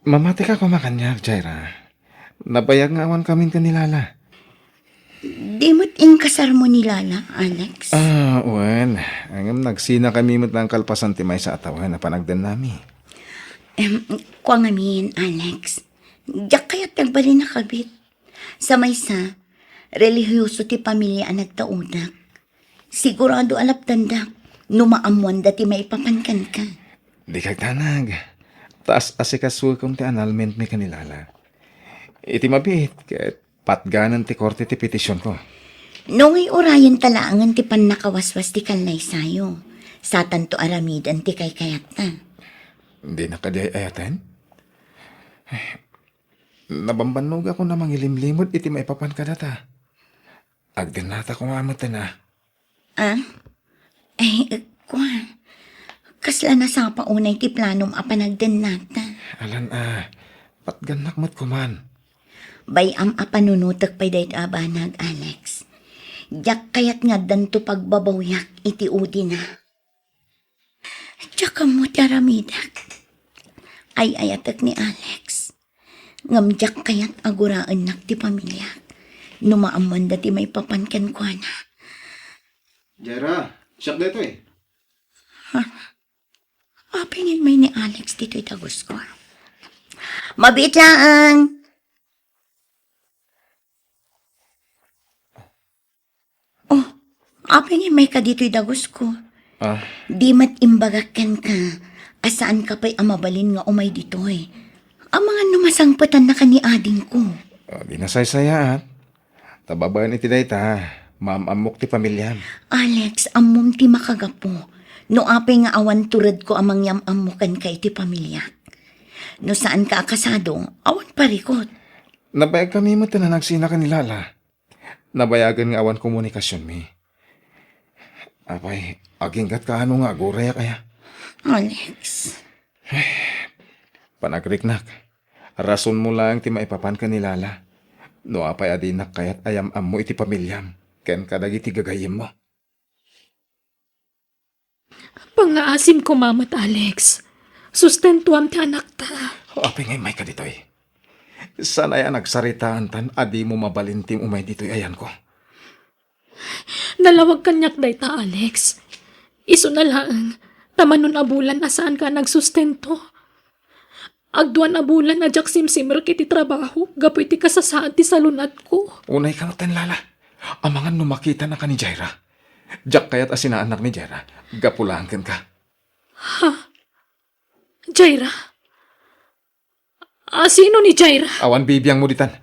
Mamati ka kumakanyag, Jaira. Nabayag nga awan kami kanilala. Di mo't inkasar mo ni Lala, Alex. Wen. Ang nagsina kami mo't ng kalpasan timay sa atawan na panagdan nami. Kwa ngamin, Alex. Diyak kaya't nagbalin na kabit. Sa maysa, relihiyoso ti pamilya ang nagtaunak. Sigurado alap tandak, numaamuan dati may papankan ka. Di kagtanag. Taas asikasul kong ti annulment mi kanilala. Iti mabit, ket patganan ti korte ti petisyon ko. Nung orayan talaangan ti pan nakawaswas ti kanlay sayo. Sa tanto aramidan ti kay kayat na. Hindi na kadi ayatan? Nabambanog ako na mangilimlimod iti maipapan ka data. Agdan nata kumamot na. Kwa. Kasla na sa paunay ti planom apanagden nata. Alan patganak mo't kuman. Bayam apanunutak pa'y dayt abanag, Alex. Diyak kayat nga danto pagbabawyak iti udi na. Diyak mo ti aramidak. Ay ayatak ni Alex. Ngam diyak kayat aguraan nak ti pamilya. Numaamuan dati may papankan kwa na. Jera, siyak dito eh. Apingin may ni Alex dito'y tagos ko. Mabit lang! Oh, apingin may ka dito'y tagos ko. Di mat imbagakan ka. Asaan ka pa'y amabalin nga umay dito'y. Ang mga numasangpatan na ka ni ading ko. Di na saysaya at. Tababayan iti day ta. Maamamok ti pamilyan. Alex, amom ti makagapo. No apay nga awan turad ko amang yamamukan ka iti pamilya. No saan ka akasado, awan parikot. Nabayag kami mo na nagsina ka nilala. Nabayagan nga awan komunikasyon mi. Apay, aginggat ka ano nga aguraya kaya. Alex. Panagriknak. Rason mo lang ti maipapan ka nilala. No apay adinak kayat ayam-am mo iti pamilyam. Ken kadagi ti gagayim mo. Pangaasim ko, Mamat Alex. Sustentuam ti anak ta. Apay ngay may ka ditoy. Sana yan nagsaritaan tan adi mo mabalintim umay ditoy ayan ko. Nalawag kanyak day ta, Alex. Iso na lang, tamanon abulan na saan ka nagsustento. Agduan abulan na jak simsimmer kiti trabaho, gapoy ti kasasaan ti salunat ko. Unay ka tan lala. Amangan numakita na ka ni Jaira. Jak kayat asinaanak ni Jaira. Gapulaangkan ka. Jaira? Sino ni Jaira? Awan bibiyang mo ditan.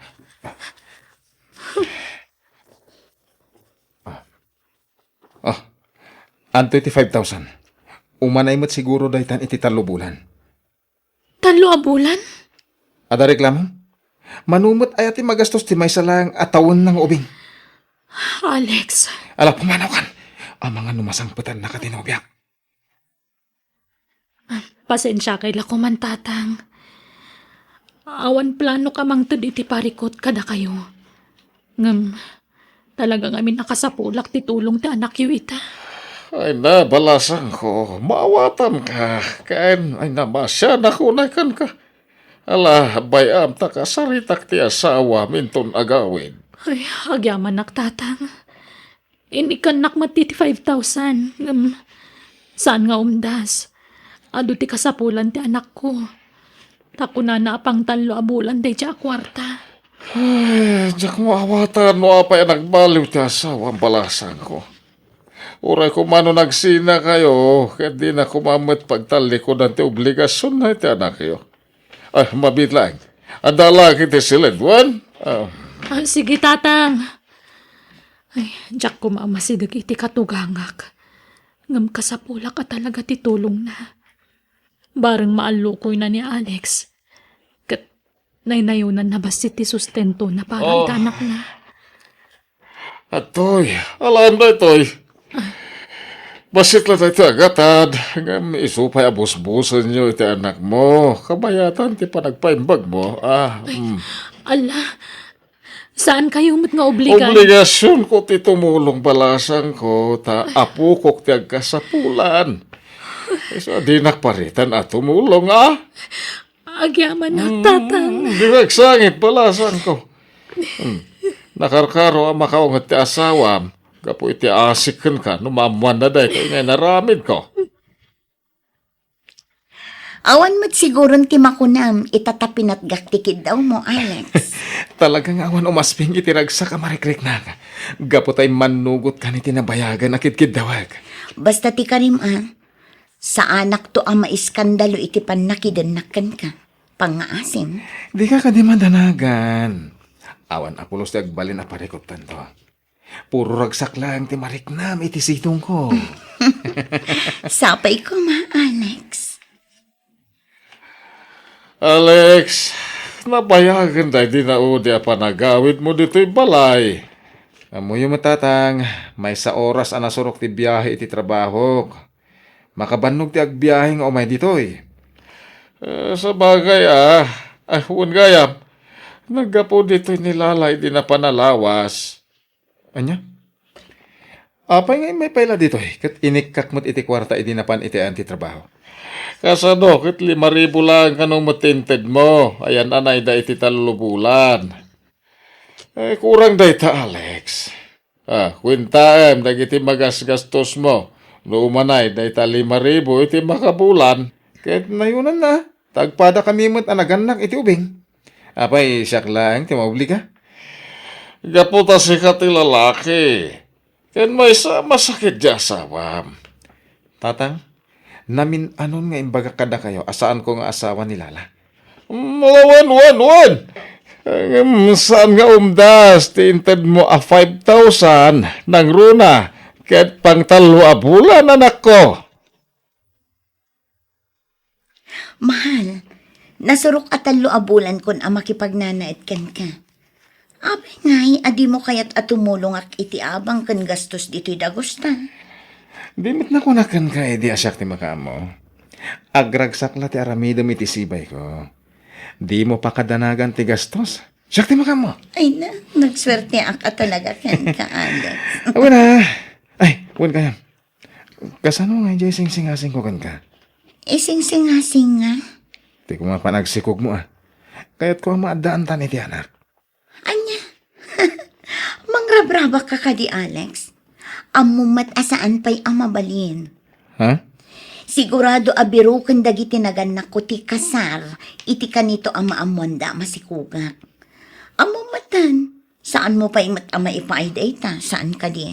Ang 25,000. Umanay mo't siguro daytan iti 3 bulan. 3 abulan? Ada reklamo? Manumot ay ati magastos ti may salang atawon ng ubing. Alex, Ala, pumanaw kan. Ang mga numasangputan na katinobyak. pasensya kay lako man tatang. Awan plano ka mang iti parikot kada kayo. Ngam, talagang amin nakasapulak ti tulong ti anak yu ita. Ay na, balasan ko. Maawatan ka. Kain, ay namasya na kunakan ka. Ala, bayam ta ka saritak ti asawa minton agawin. Ay, agyaman naktatang. Inikan nakmati ti 5,000. Saan nga umdas? Ado ti kasapulan ti anak ko. Tako na pang 3 abulan day siya kwarta. Ay, diyak mo awatan mo apay nagbaliw ti asawa ang balasan ko. Uray ko mano nagsina kayo, kaya di na kumamit pagtalikod ti obligasyon na ti anak kayo. Ay, mabit lang. Adala kiti silid, wan? Sige, tatang. Ay, Jack ko maamasidag iti katugangak. Ngam kasapula ka talaga ti tulong na. Barang maalukoy na ni Alex. Kat naynayunan na basi ti sustento na parang anak na. Atoy, alam na itoy. Basit lang tayo agatad. Ngam isupay abus-busan nyo iti anak mo. Kabayatan ti panagpaimbag mo. Ala, saan kayo mat nga obligan? Obligasyon ko ti tumulong balasan ko. Ta apukok ti agkasapulan. So, di nakparitan at tumulong, Agyaman na, tatang. Direk sangit balasan ko. Nakarkaro ang makaungat ti asawam. Kapo iti asikan ka, numamuan na day kay ngay naramid ko. Awan mo't siguron ti makunam, itatapin at gaktikid daw mo, Alex. Talagang awan umasping itiragsa ka marikrik na. Gapo tay manugot ka ni tinabayagan akit-kid dawag. Basta ti karim sa anak to ang maiskandalo iti panakidannakan ka. Pangaasim. Di ka kadimandanagan. Awan apulos ti agbalin na parikotan to. Puro ragsak lang ti mariknam iti sitong ko. Sapay ko Alex. Alex, nabayagan day di na udi pa nagawid mo dito'y balay. Amoy yung matatang, may sa oras anasurok ti biyahe iti trabaho. Makabannog ti agbiyahe nga umay ditoy. Sa bagay huwag gayam. Naggapo dito'y nilalay di na panalawas. Anya? Apay nga may paila ditoy. Kat inikak mo't iti kwarta iti napan iti anti trabaho. Kasano, kit 5,000 lang kanong matinted mo. Ayan anay da iti talulubulan. Kurang da ita, Alex. Kwintaem, dagiti magasgastos mo. Lumanay, da ita 5,000 iti makabulan. Kahit nayunan na, tagpada kami mo't anaganak iti ubing. Apay, siyak lang, timaubli ka. Gaputa si kati lalaki. Ken may masakit di asawam. Tatang, namin anon nga imbaga kada kayo, asaan ko nga asawa ni Lala. Wan. Saan nga umdas, tiinted mo 5,000 ng runa. Kahit pang 3 bulan, anak ko. Mahal, nasurok at abulan kon ang makipagnanait kan ka. Abay ngay, adi mo kaya't atumulong ak iti abang kan gastos dito'y dagusta. Dimit na kunakan ka, edi asyak ti makamo. Agragsak la ti aramidom iti sibay ko. Di mo pa kadanagan ti gastos. Siyak ti makamo. Ay na, nagswerte ak at talaga kan ka, Alex. Awan na. Ay, wan kaya. Kasano nga dyan sing-singasing ko kan ka? Ising-singasing nga. Di ko nga panagsikog mo Kaya't ko ang maadaan tan iti anak. Anya, mangrabraba ka ka di, Alex. Amumat asaan pa'y amabalin. Ha? Sigurado abiro kang dagiti naganak ko ti kasar, iti kanito ang maamonda masikugak. Amumatan, saan mo pa'y matama ipaayday ta? Saan ka di?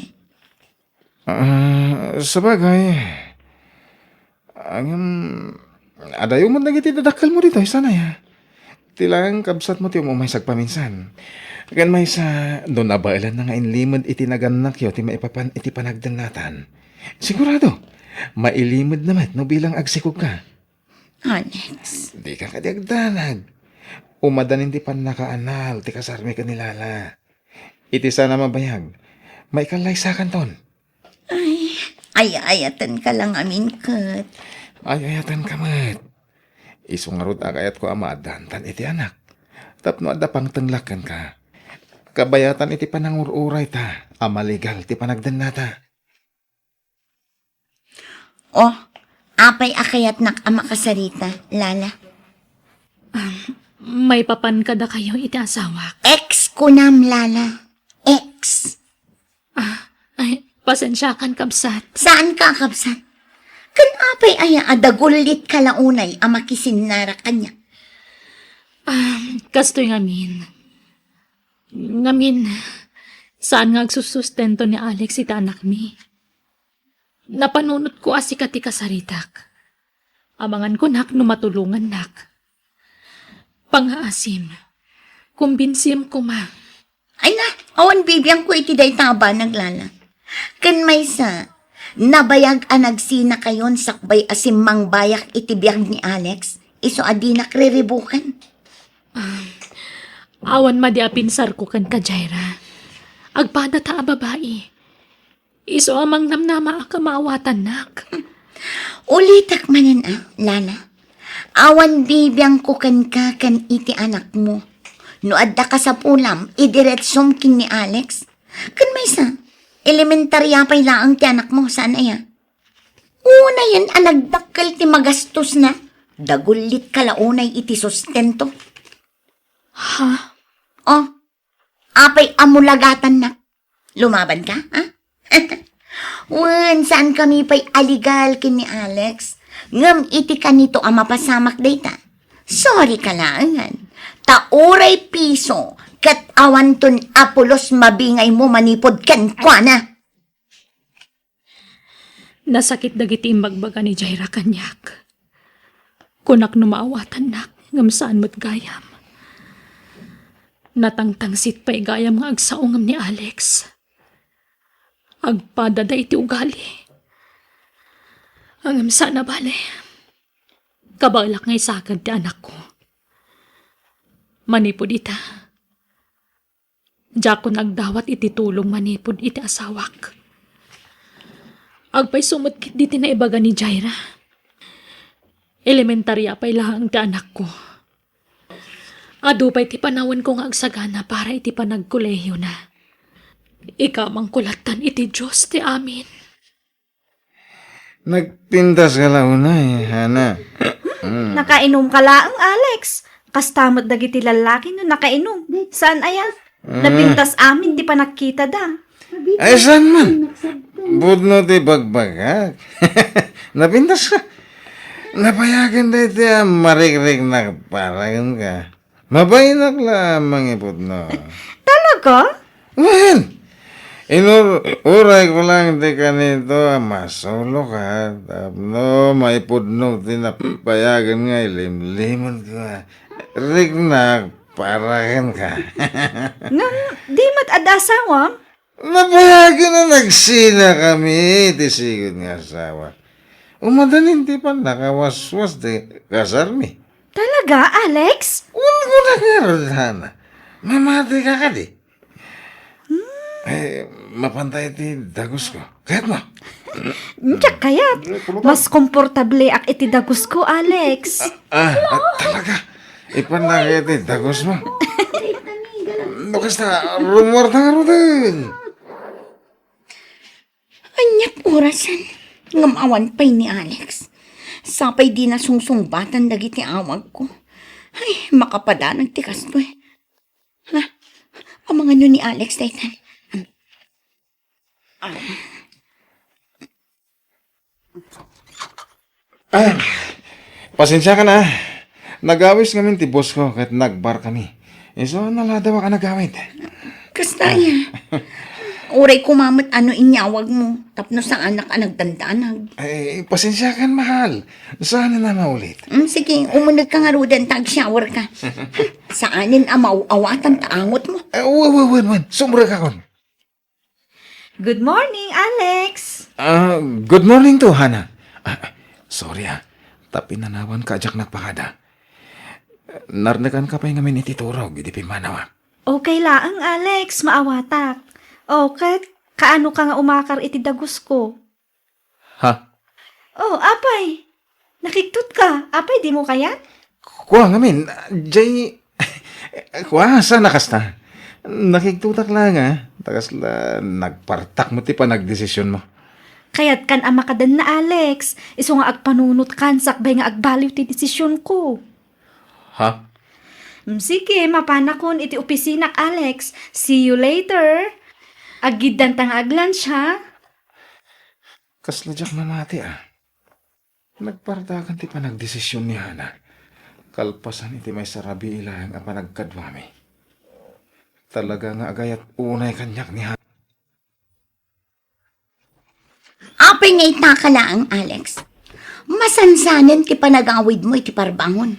Sabagay. Adayo mo nagiti dadakal mo dito, sana ya. Tilang kabsat mo ti umumay sagpaminsan. Kan may sa doon abailan na nga inlimod iti naganak yo ti maipapan iti panagdanatan. Sigurado, mailimod naman no bilang agsikog ka. Alex, Di ka kadiagdanag. Umadanin ti panakaanal ti kasarmi ka nilala. Iti sana mabayag. May kalaysakan ton. ayatan ka lang amin kat. Ay, ayatan ka mat. Isungarot agayat ko amadantan iti anak. Tapno adda pang tenglakan ka. Kabayatan iti panangururay ta. Amaligal ti panagdanata. Oh, apay akayat nak ama kasarita, Lala. May papan kada kayo iti asawak. Ex kunam, Lala. Ex. Ay, pasensyakan kabsat. Saan ka, kapsan? Kan apay aya adagulit kalaunay ang makisinara kanya. Kastoy ngamin. Ngamin, saan nga agsusustento ni Alex iti anak mi? Napanunot ko asika ti kasaritak. Amangan ko nak numatulungan nak. Pangaasim, kumbinsim ko ma. Ay na, awan bibiyang ko iti day taba naglala. Kan may sa, nabayag anagsina kayon sakbay asim mang bayak iti biyag ni Alex, iso adi nakriribukan. Awan madiapinsar ko kan ka, Jaira. Agpada ta a babae. Iso amang namnama ka maawatan nak. Ulitak manan Lala. Awan bibiyang ko kan ka kan iti anak mo. No adda ka sa pulam, idiretsom king ni Alex. Kan may sa, elementarya pa'y laang ti anak mo, saan aya? Una yan, anagdakkel ti magastos na. Dagulit kalaunay iti sustento. Ha? Oh, apay amulagatan na. Lumaban ka, ha? Wen, saan kami pa'y aligal kini Alex? Ngam iti ka nito ang mapasamak data. Sorry ka lang. Tauray piso, kat awanton apulos mabingay mo manipod kan kwa na. Nasakit dagiti imbagbaga ni Jaira kanyak. Kunak numaawatan nak, ngam saan mo't gayam. Natangtangsit pa'y gayam nga agsaungam ni Alex. Agpadada iti ugali. Angam saan na bale. Kabalak ngay sakad ti anak ko. Manipod ita. Diyak ko nagdawat iti tulong manipod iti asawak. Agpay sumutkit diti na ibaga ni Jaira. Elementarya pa'y lahang ti anak ko. Adu pa'y ti panawan ko nga agsagana para iti panagkolehiyo na. Ikamang kulatan iti Diyos ti amin. Nagpintas ka lang unay, Hana. Nakainom ka laang, Alex. Kastamot dagiti lalaki no nakainom. Saan ayan? Napintas amin, di pa nakita da. Ay, saan man? Budno ti bagbagak. Napintas ka. Napayagan da iti marik-rik na paragan ka. Mabaynak lamang ipudno. Talaga? Well, uray ko lang di kanito masolo ka. Tapno, maipudno tinapayagan nga ilim-limon ka. Rik na paragan ka. Nang di mat adasawa? Napayagan na nagsina kami. Tisigod nga asawa. Umadanin di pa nakawaswas di kasarmi. Talaga, Alex? Ulo ko na nga, Rodhana. Mamati ka ka di. Eh, mapantay ti dagos ko. Kahit mo. Tiyak kaya. Mas komportable ak iti dagos ko, Alex. Talaga. Ipanagay ti dagos mo. Nukas na, rumor na nga rodin. Anyak orasan. Ngamawan pa'y ni Alex. Sapay di na sungsungbatan dagiti awag ko. Ay, makapada ng tikas ko eh. Ha? Ang mga nyo ni Alex, Titan. Pasensya ka na. Nagawis kami ti boss ko kahit nagbar kami. So, naladawa ka nagawid. Kastaya. Uray kumamot ano inyawag mo. Tapno sa anak ka nagdandanag. Ay, pasensya ka mahal. Sana na maulit. Sige, umunod ka nga rudan, tag-shower ka. Saanin ang mauawatan taangot mo. Wan. Sumra ka kon. Good morning, Alex. Good morning to, Hana. Sorry Tapinanawan ka jak nagpakada. Narnakan ka pa yung ngamin ititurog, hindi pimanawa. Okay laang, Alex. Maawatak. Okay, kaano ka nga umakar iti dagos ko? Ha? Oh, apay. Nakiktot ka. Apay, di mo kaya? Kuha ngamin, jay... Kuha, sana kasta. Nakiktutak lang Takas la, nagpartak mo ti pa nagdesisyon mo. Kaya't kan ama kadan na, Alex. Iso nga agpanunot kan, sakbay nga agbaliw ti desisyon ko. Ha? Sige, mapanakon iti opisina, Alex. See you later. Agidan tang aglunch, ha? Kasla jak mamati Nagpartakan ti pa nagdesisyon ni Hana. Kalpasan iti may sarabi ilang ang panagkadwami. Talaga nga agayat unay kanyak ni Hana. Apay nga itaka lang, Alex. Masansanan ti panagawid mo iti parbangon.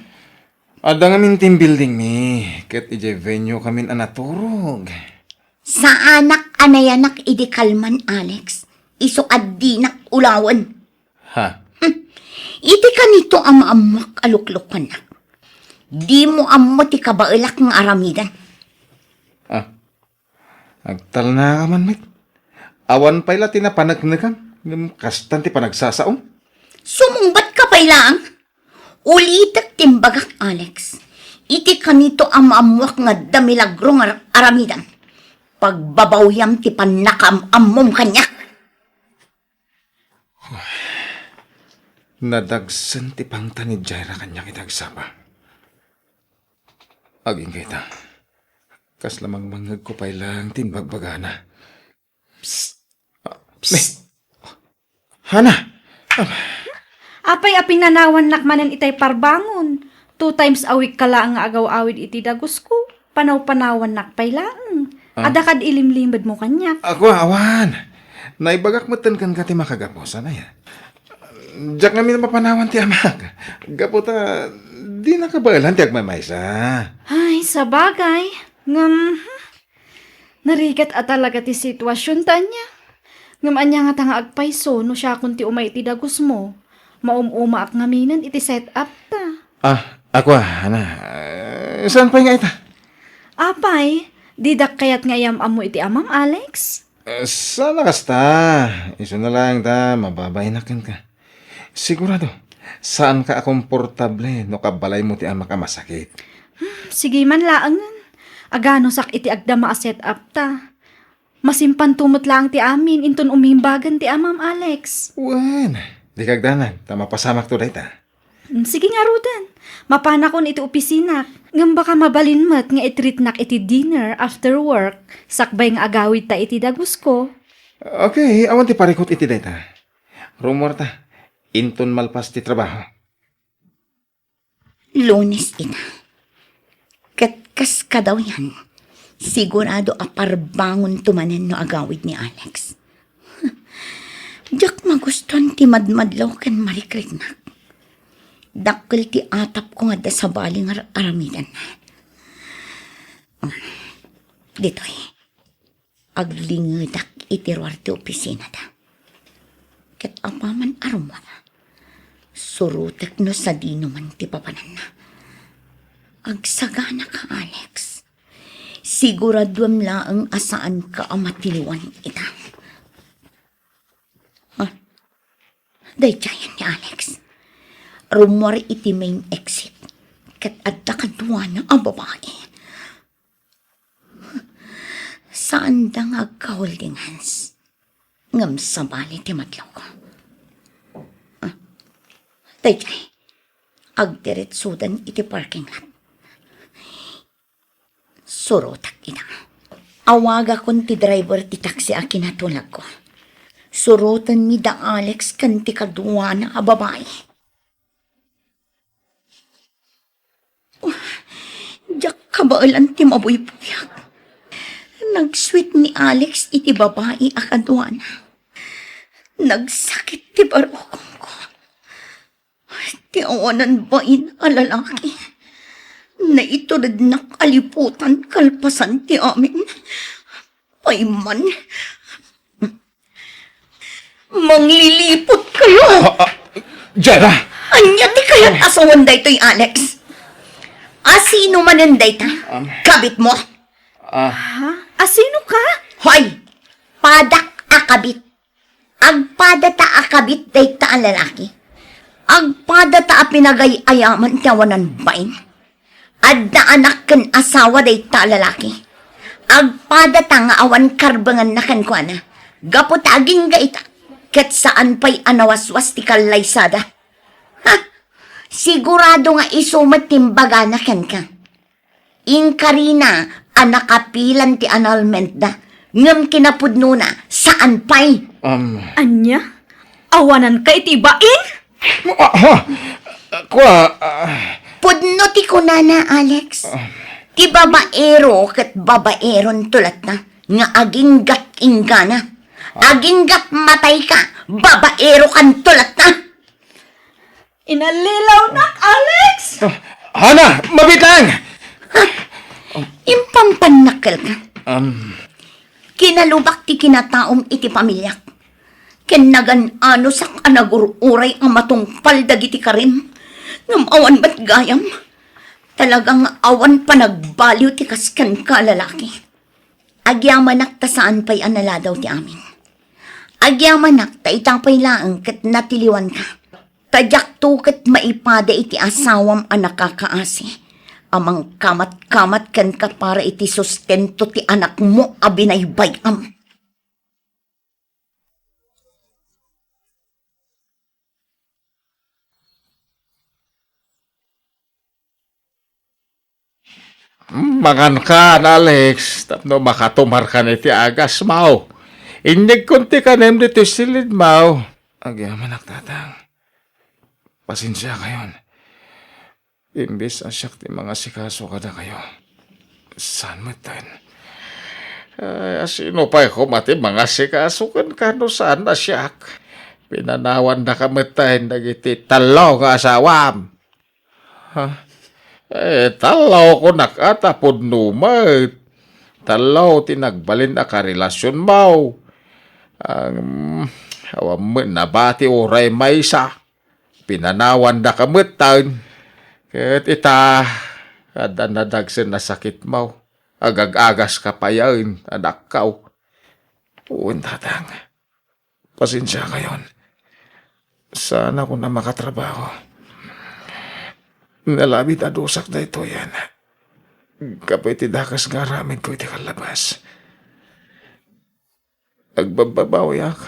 Ada nga min team building mi. Ket ije venue kamin anaturog. Sa anak anayanak idi kalman, Alex. Iso addinak ulawan. Ha? Iti kanito ang maamak aluklukan na. Di mo ammo ti kabailak ng aramidan. Agtal na ka man, mit. Awan pa'y lati na panagnagam. Kastan ti panagsasaong. Sumungbat ka pa lang. Ulitak timbagak, Alex. Iti kanito ang maamuak nga damilagro nga aramidan. Pagbabawyam ti panakam-ammom kanyak. Nadagsan ti pang tanid Jaira kanya kitagsama. Aging kita. Kas lamang mangag ko pa'y lang tinbagbagana. Psst! Hana! Apay apinanawan nakmanan itay parbangon. 2 times a week kala ang agaw-awid iti dagos ko. Panaw-panawan nakpay lang. Adakad ilimlimad mo kanyak. Ako, awan! Naibagak matan kan ka ti makagapo. Sana ya. Diyak nga minapapanawan ti amak. Gaputa, di nakabalan ti agmamaysa. Ay, sa bagay. Narigat at talaga ti sitwasyon tanya. Ngam anya nga tanga agpayso no siya kung ti umay ti dagos mo. Maumuma ak ngaminan iti set up ta. Ako, Hana. Saan pa nga ita? Apay, didak kayat ngayam amo iti amam Alex? Sana kasta. Iso na lang ta, mababay na kan ka. Sigurado, saan ka komportable no kabalay mo ti amak ka masakit? Sige man laangan. Agano sak iti agdama a set up ta. Masimpan tumot lang ti amin inton umimbagan ti amam Alex. Wan, di kagdanan, ta mapasamak to day ta. Sige nga Rudan. Mapana kon iti opisina. Ngam baka mabalinmat nga itreat nak iti dinner after work. Sakbay nga agawid ta iti dagos ko. Okay, awan ti parikot iti day ta. Rumor ta, inton malpas ti trabaho. Lunes ina. Katkas ka daw yan. Sigurado aparbangon tumanen no agawid ni Alex. Diyak maguston ti madmadlaw kan marikrignak. Dakkel ti atap ko nga da sa baling aramidan na. Dito'y, aglingadak itiruar ti opisina da. Kat apaman arumwa na. Surutek no sa dino man ti papanan na. Agsagana ka, Alex. Siguraduam laang asaan ka amatiliwan ita. Day tiyan ni Alex. Rumor iti main exit. Kat adda kadwa na ang babae. Saan da nga ka-holding hands? Ngam sa bali ti matlaw ko. Day tiyan. Agdiretsudan iti parking lot. Surotak ina. Awaga kon ti driver ti taxi a kinatulag ko. Surutan mi da Alex kan ti kadwa na a babae. Diyak kabailan ti mabuy-buyak. Nag-sweet ni Alex iti babae a kadwa na. Nagsakit ti barukong ko. Ti awanan bain a lalaki. Na iturid na kaliputan kalpasan ti amin. Payman. Manglilipot kayo. Jaira! Anya ti kayat asawan da ito'y Alex. Asino manan da ita? Kabit mo? Asino ka? Hoy! Padak akabit. Agpadata akabit da ita ang lalaki. Agpadata a pinagay ayaman tiyawanan bain. Adda anak kan asawa da ita lalaki. Agpadata nga awan karbangan na kan kwa na. Gaputaging ga ita. Ket saan pa'y anawaswas ti kalaysada. Ha? Sigurado nga isumat timbaga na ken ka. Inkarina, anakapilan ti annulment da. Ngam kinapudno na, saan pa'y? Anya? Awanan ka iti bain? Pudno ti kunana, Alex. Ti babaero ket babaeron tulat na. Nga aging gat ingana. Aging gat matay ka. Babaero kan tulat na. Inalilaw nak, Alex! Hana! Mabitang! Impampanakal ka. Kinalubak ti kinataom iti pamilyak. Kenagan ano sak anagururay ang matungpal dagiti karim. Ngam awan ba't gayam? Talagang awan pa nagbaliw ti kaskan ka lalaki. Agyamanak ta saan pa'y analadaw ti amin. Agyamanak ta itang pa'y laang kat natiliwan ka. Tadyak to kat maipada iti asawam ang nakakaasi. Amang kamat-kamat kan ka para iti sustento ti anak mo abinaybayam. Mangan ka, Alex. Tapno makatumar ka ni ti agas, mau. Inyag kunti ka nem dito silid, mau. Agyaman tatang. Pasensya kayon. Imbis asyak ti mga sikaso kada kayo. Saan mo tan? Ay, sino pa ko mati mga sikasukan ka no saan na siyak. Pinanawan na kamatayin dagiti talaw nga asawam. Talaw ko nakatapod numat. Talaw tinagbalin na karelasyon mau. Ang awam mo nabati oray maysa. Pinanawan na kamatayin. Ket ita kada nadagsen na sakit mau. Agag-agas ka pa yan, anak kaw. Uwan tatang. Pasensya kayon. Sana ko na makatrabaho. Nalabit adusak na ito yan. Kapay ti dakas nga ramen ko iti kalabas. Agbababawi ak.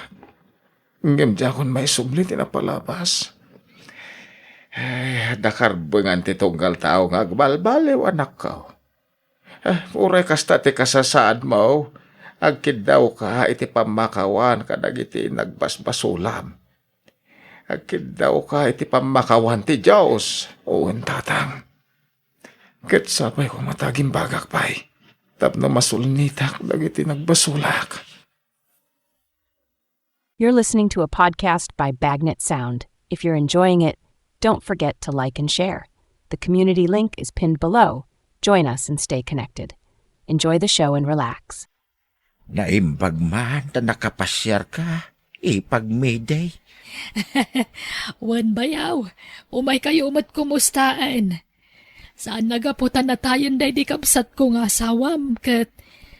Ngamdya kon may sublit na palabas. Ay, dakarbengan ti tunggal tao nga agbalbaliw anak kaw. Uray kasta ti kasasaad mo, agkid daw ka iti pamakawan kadag iti nagbasbasulam. Agkid daw ka iti pamakawan ti Diyos. Uwan tatang. Ket sapay ko mataging bagak pay. Tapno masulnitak dagiti nagbasulak. You're listening to a podcast by Bagnet Sound. If you're enjoying it, don't forget to like and share. The community link is pinned below. Join us and stay connected. Enjoy the show and relax. Naimbag man na nakapasyar ka. Ipag Mayday. Wan bayaw, umay kayo umat kumustaan. Saan nagaputan na tayon day di kapsat ko nga asawam, kat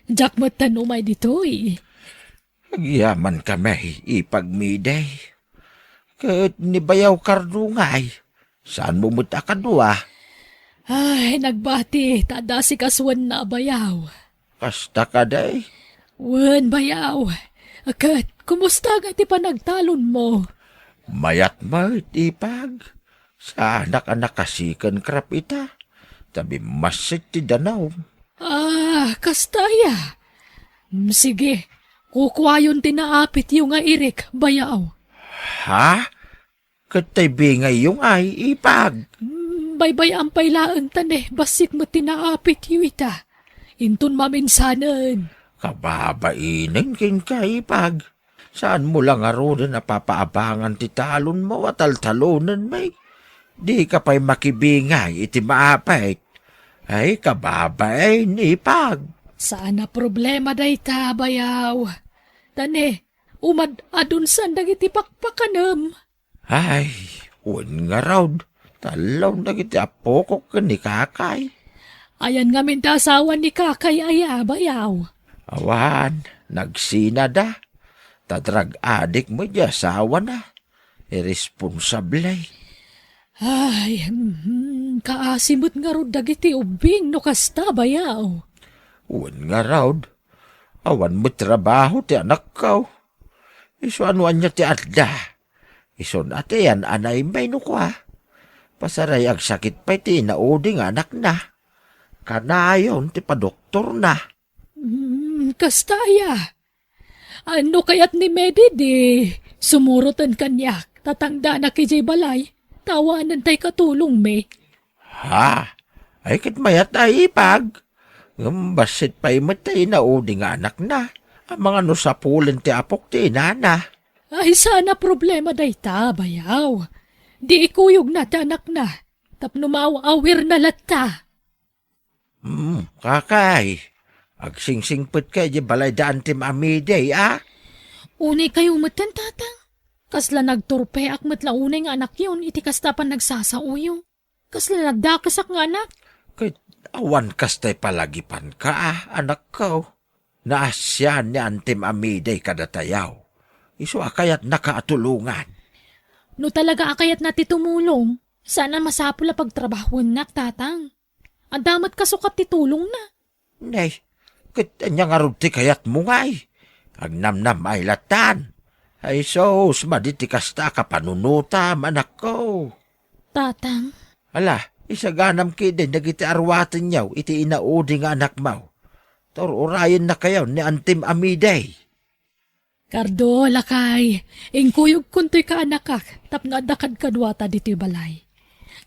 jakmatan umay ditoy. Yaman kami, ipag Mayday. Kat nibayaw kardungay. Saan mo muta ka doa? Ay, nagbati, tada si kaswan na bayaw. Kasta ka day. Wan bayaw, kat kumusta nga ti panagtalon mo? Mayat mayat ipag. Sa anak-anak kasikan krap ita. Tabi masit ti danaw. Kastaya. Sige, kukwayon tinaapit yung nga irik, bayaw. Ha? Katay bingay yung ay ipag. Baybay ang pailaan tane, basik mo tinaapit yung ita. Intun maminsanan. Kababainin kin ka ipag. Saan mo lang arunan na papaabangan ti talon mo at taltalunan may? Di ka pa'y makibingay iti maapay. Ay kababain ipag. Saan na problema day ta, bayaw? Tane, umad adun san dagiti pakpakanam. Ay, un nga raw. Talaw na kiti apoko ka ni kakay. Ayan nga mintasawan ni kakay aya, bayaw. Awan, nagsina da. Tadrag adik mo di asawa na. Irresponsablay. Ay, kaasimot nga ro dagiti ubing no kasta, bayaw. Un nga raw. Awan mo trabaho ti anak ko. Iso anuan niya ti adda. Iso nati yan anay may nukwa. Pasaray ang sakit pa iti nauding anak na. Kanayon ti padoktor na. Kastaya. Ano kayat ni Medi di? Sumurutan kanyak. Tatangda na kay balay. Tawanan tay katulong me. Ha? Ay kit mayat ay ipag. Basit pa'y matay nauding anak na. Ang mga nusapulan ti apok ti inana. Ay sana problema day ta, bayaw. Di ikuyog na ti anak na. Tapno maawir na latta. Kakay. Agsingsingpet kay di balay daan ti Mayday, Unay kayo matan, tatang. Kasla nagturpe akmat launay nga anak yun, iti kastapan nagsasauyo. Kasla nagdakasak nga anak. Kay awan kastay palagipan ka, anak ko. Naasyan ni Antim Mayday kadatayaw. Iso akayat nakaatulungan. No talaga akayat na ti tumulong, sana masapula pagtrabahon nak, tatang. Ang damat kasukat ti tulong na. Nay, kanya nga rin ti kayat mo ngay. Agnamnam ay latan. Ay sos, maditi kasta ka panunuta, anak ko. Tatang, Ala, Isaganam kidi dagiti arwatan niyaw iti inaudi nga anak mo. Urayan na kayo ni Antim Amiday. Kardo, lakay. Ingkuyog kuntoy ka anakak. Tapno adakad kadwata dito'y balay.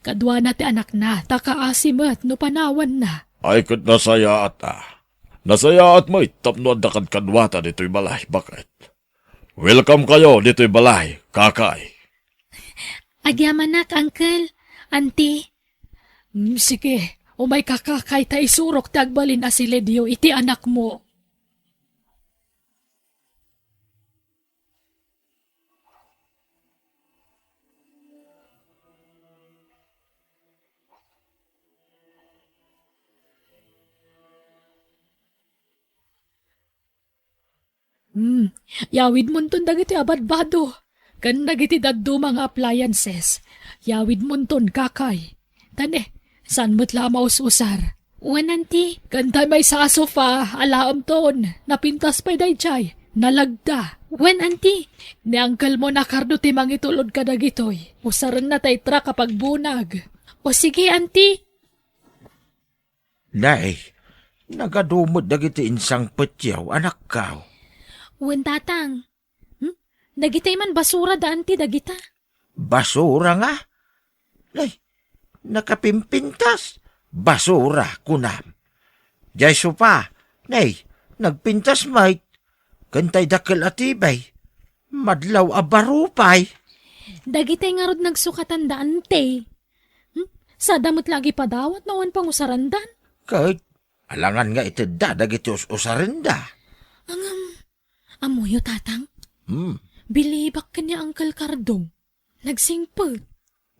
Kadwa na ti anak na. Takaasimat no panawan na. Ay kat nasaya at Nasaya at mo'y tapno adakad kadwata dito'y balay. Bakit? Welcome kayo dito'y balay, kakay. Agyaman nak, uncle. Auntie. Sige. Umay kakakay ta isurok tagbalin asiledyo iti anak mo. Yawid mo ton dagiti abadbado. Kan dagiti daddo mga appliances. Yawid mo ton kakay. Tane, saan mo't lamaw usar? Wananti. Kanta may sa sofa, alaam ton. Napintas pa'y dayjay. Nalagda. Wen anti. Ni angkel mo na kardo timang itulod ka dagitoy. Usaran na tay tra kapag bunag. O sige, anti. Nay, nagadumod dagiti insang petyaw, anak ka. Wen tatang. Nagitay man basura da anti dagita. Basura nga? Nay, nakapimpintas. Basura, kunam. Jay sopa, nay, nagpintas may. Kantay dakil atibay. Madlaw abarupay. Dagitay nga rod nagsukatan da ante. Sa damot lagi padawat nawan pang usarandan. Kahit, alangan nga iti dagiti usarinda. Amoyo tatang. Bilibak ka niya Uncle Cardong. Nagsingpag.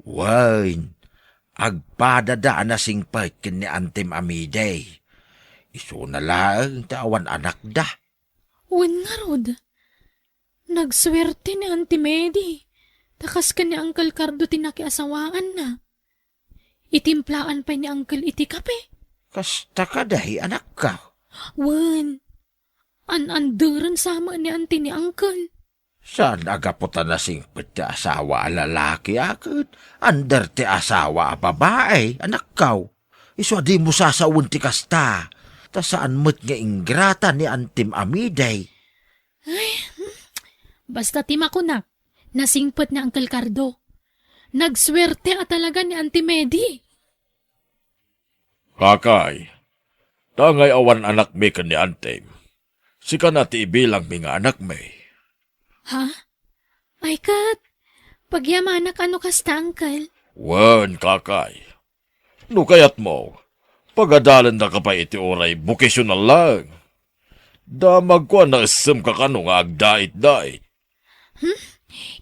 Wine, agpadada na singpay kin ni Antim Amiday. Iso na lang tawan anak da. Wen nga rod. Nagswerte ni Auntie Medi. Takas ka ni Uncle Cardo tinakiasawaan na. Itimplaan pa ni Uncle iti kape. Kasta ka dahi anak ka. Wen. An-anduran sama ni Auntie ni Uncle. Saan agaputan na singpit ti asawa a lalaki akit? Under ti asawa a babae, anak kaw. Iso di mo sasawun ti kasta. Ta saan mo't nga ingrata ni Antim Amiday. Basta tima ko na. Nasingpot ni Uncle Cardo. Nagswerte talaga ni Auntie Medi. Kakay, tangay awan anak mi ka ni Antim. Sika na ti ibilang mi nga anak mi. Ha? Ay kat, pagyamanak ano kasta, Uncle? Wan, kakay. No kayat mo, pagadalan na ka pa iti oray, vocational lang. Damag ko na isem ka kano nga agdait-dait.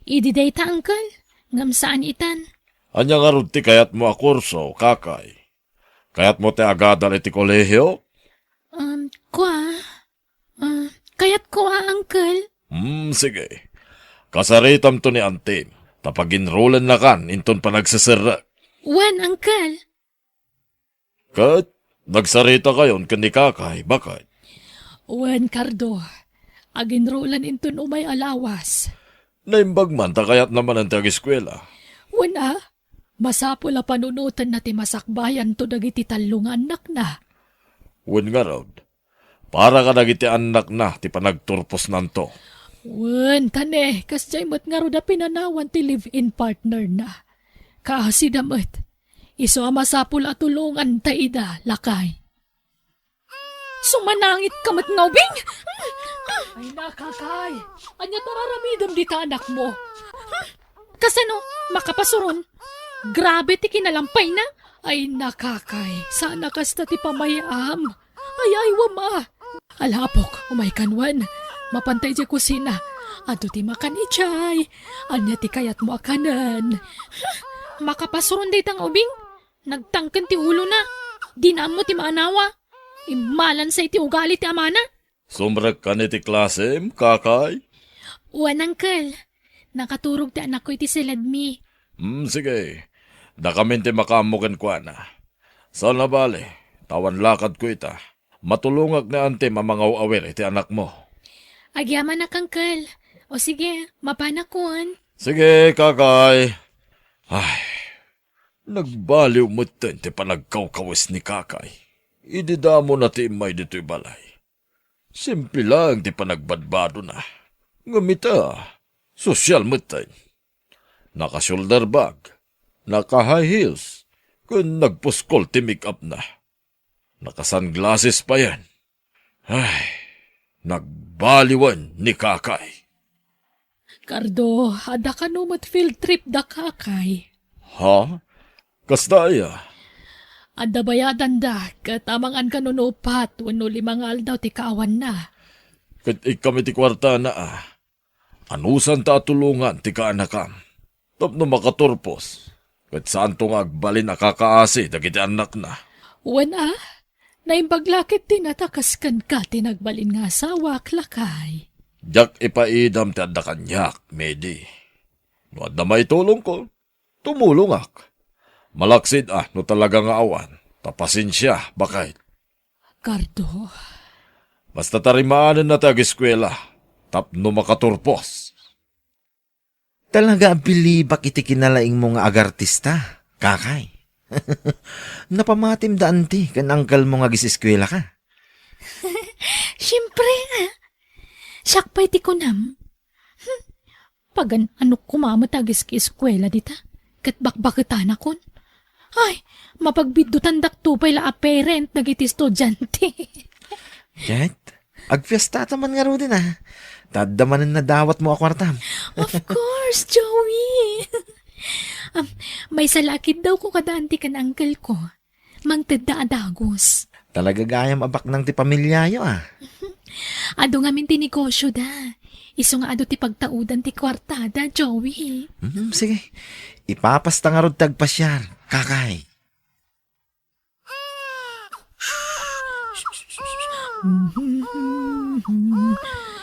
Ididay ta, Uncle. Ngam saan itan? Anya nga ron ti kayat mo a kurso, kakay. Kayat mo ti agadal iti kolehiyo? Kayat ko Uncle. Sige. Kasaritam to ni Antim. Tapag-enrollan na kan, inton pa nagsasara. Wan, Uncle. Kat, nagsarita kayon kan ni kakay, bakit? Wan, Cardo. Aginrolan inton umay alawas. Naimbag man, takayat naman ang tag-eskwela. Wan masapol a panunutan na ti masakbayan to dagiti talong anak na. Wen nga raw, para ka nagiti anak na, ti panagturpos nanto. Wan, tane, kasjay mo't nga roda pinanawan ti live-in partner na. Kaasidamat, iso masapul at tulungan ta ida, lakay. Sumanangit kamat ngawbing! Ay nakakay, anya tararamidam di ta anak mo. Kasano, makapasuron? Grabe ti kinalampay na. Ay nakakay, sana kasta ti pamayam. Ay wama. Alapok, umay kanwan. Mapantay di kusina. Ato ti makan ichay. Anya ti kayat mo akanan. Makapasuron day tang ubing. Nagtangkan ti ulo na. Dinam mo ti maanawa. Imalan sa iti ugali ti amana. Sumrag ka ni ti klase, kakay? Uwan, Uncle. Nakaturog ti anak ko iti siladmi. Sige. Dakamin ti makamukan ko na. Sana bale, tawan lakad ko ita. Matulungag ni Antim ang mga uawer iti anak mo. Agyaman na, Uncle. O sige, mapanakon. Sige, kakay. Ay, Nagbaliw mo ti panagkawkawas ni kakay. Ididamo na ti imay dito'y balay. Simple lang ti panagbadbado na. Ngamita, sosyal mo ti. Naka-shoulder bag, naka-high heels, kung nagpuskol ti make-up na. Naka-sunglasses pa yan. Ay, nagbaliwan ni kakay. Kardo, ada ka numot field trip da kakay. Ha? Kastaya? Ada bayadan da, katamangan ka nunupat, wano 5 aldaw ti kaawan na. Kat ikami ti kwarta na Anusan ta tulungan ti kaanakam. Tapno makaturpos. Kat saan to nga agbalin nakakaasi dagiti anak na. Wana, naimbaglakit din natakaskan ka tinagbalin nga asawa klakay. Jak ipaidam ti adda kanyak, Medi. No adda may tulong ko, tumulong ak. Malaksid no talaga nga awan. Tapasin siya, bakit? Kardo, Basta tarimaanan na tag-eskwela. Tapno makaturpos. Talaga bilibak iti kinalaing mo nga agartista, kakay. Napamatim daan ti, kan angkal mo nga giseskwela ka. siyempre nga. Sakpay ti kunam. Pagan anok kumamatagis ki eskwela dita. Kat bakbakitan akon. Ay, mapagbiddutan daktupay la a parent nagiti estudyante. Jet, agfiesta taman nga ro din Tadamanan na dawat mo akwartam. Of course, Joey. May salakid daw ko kadaanti kan uncle ko. Mangted da adagos. Talaga gayam abak ng ti pamilyayo Ado nga min tinegosyo da. Iso nga ado ti pagtaudan ti kwartada, Joey. Sige, ipapasta nga ro tagpasyar, kakay.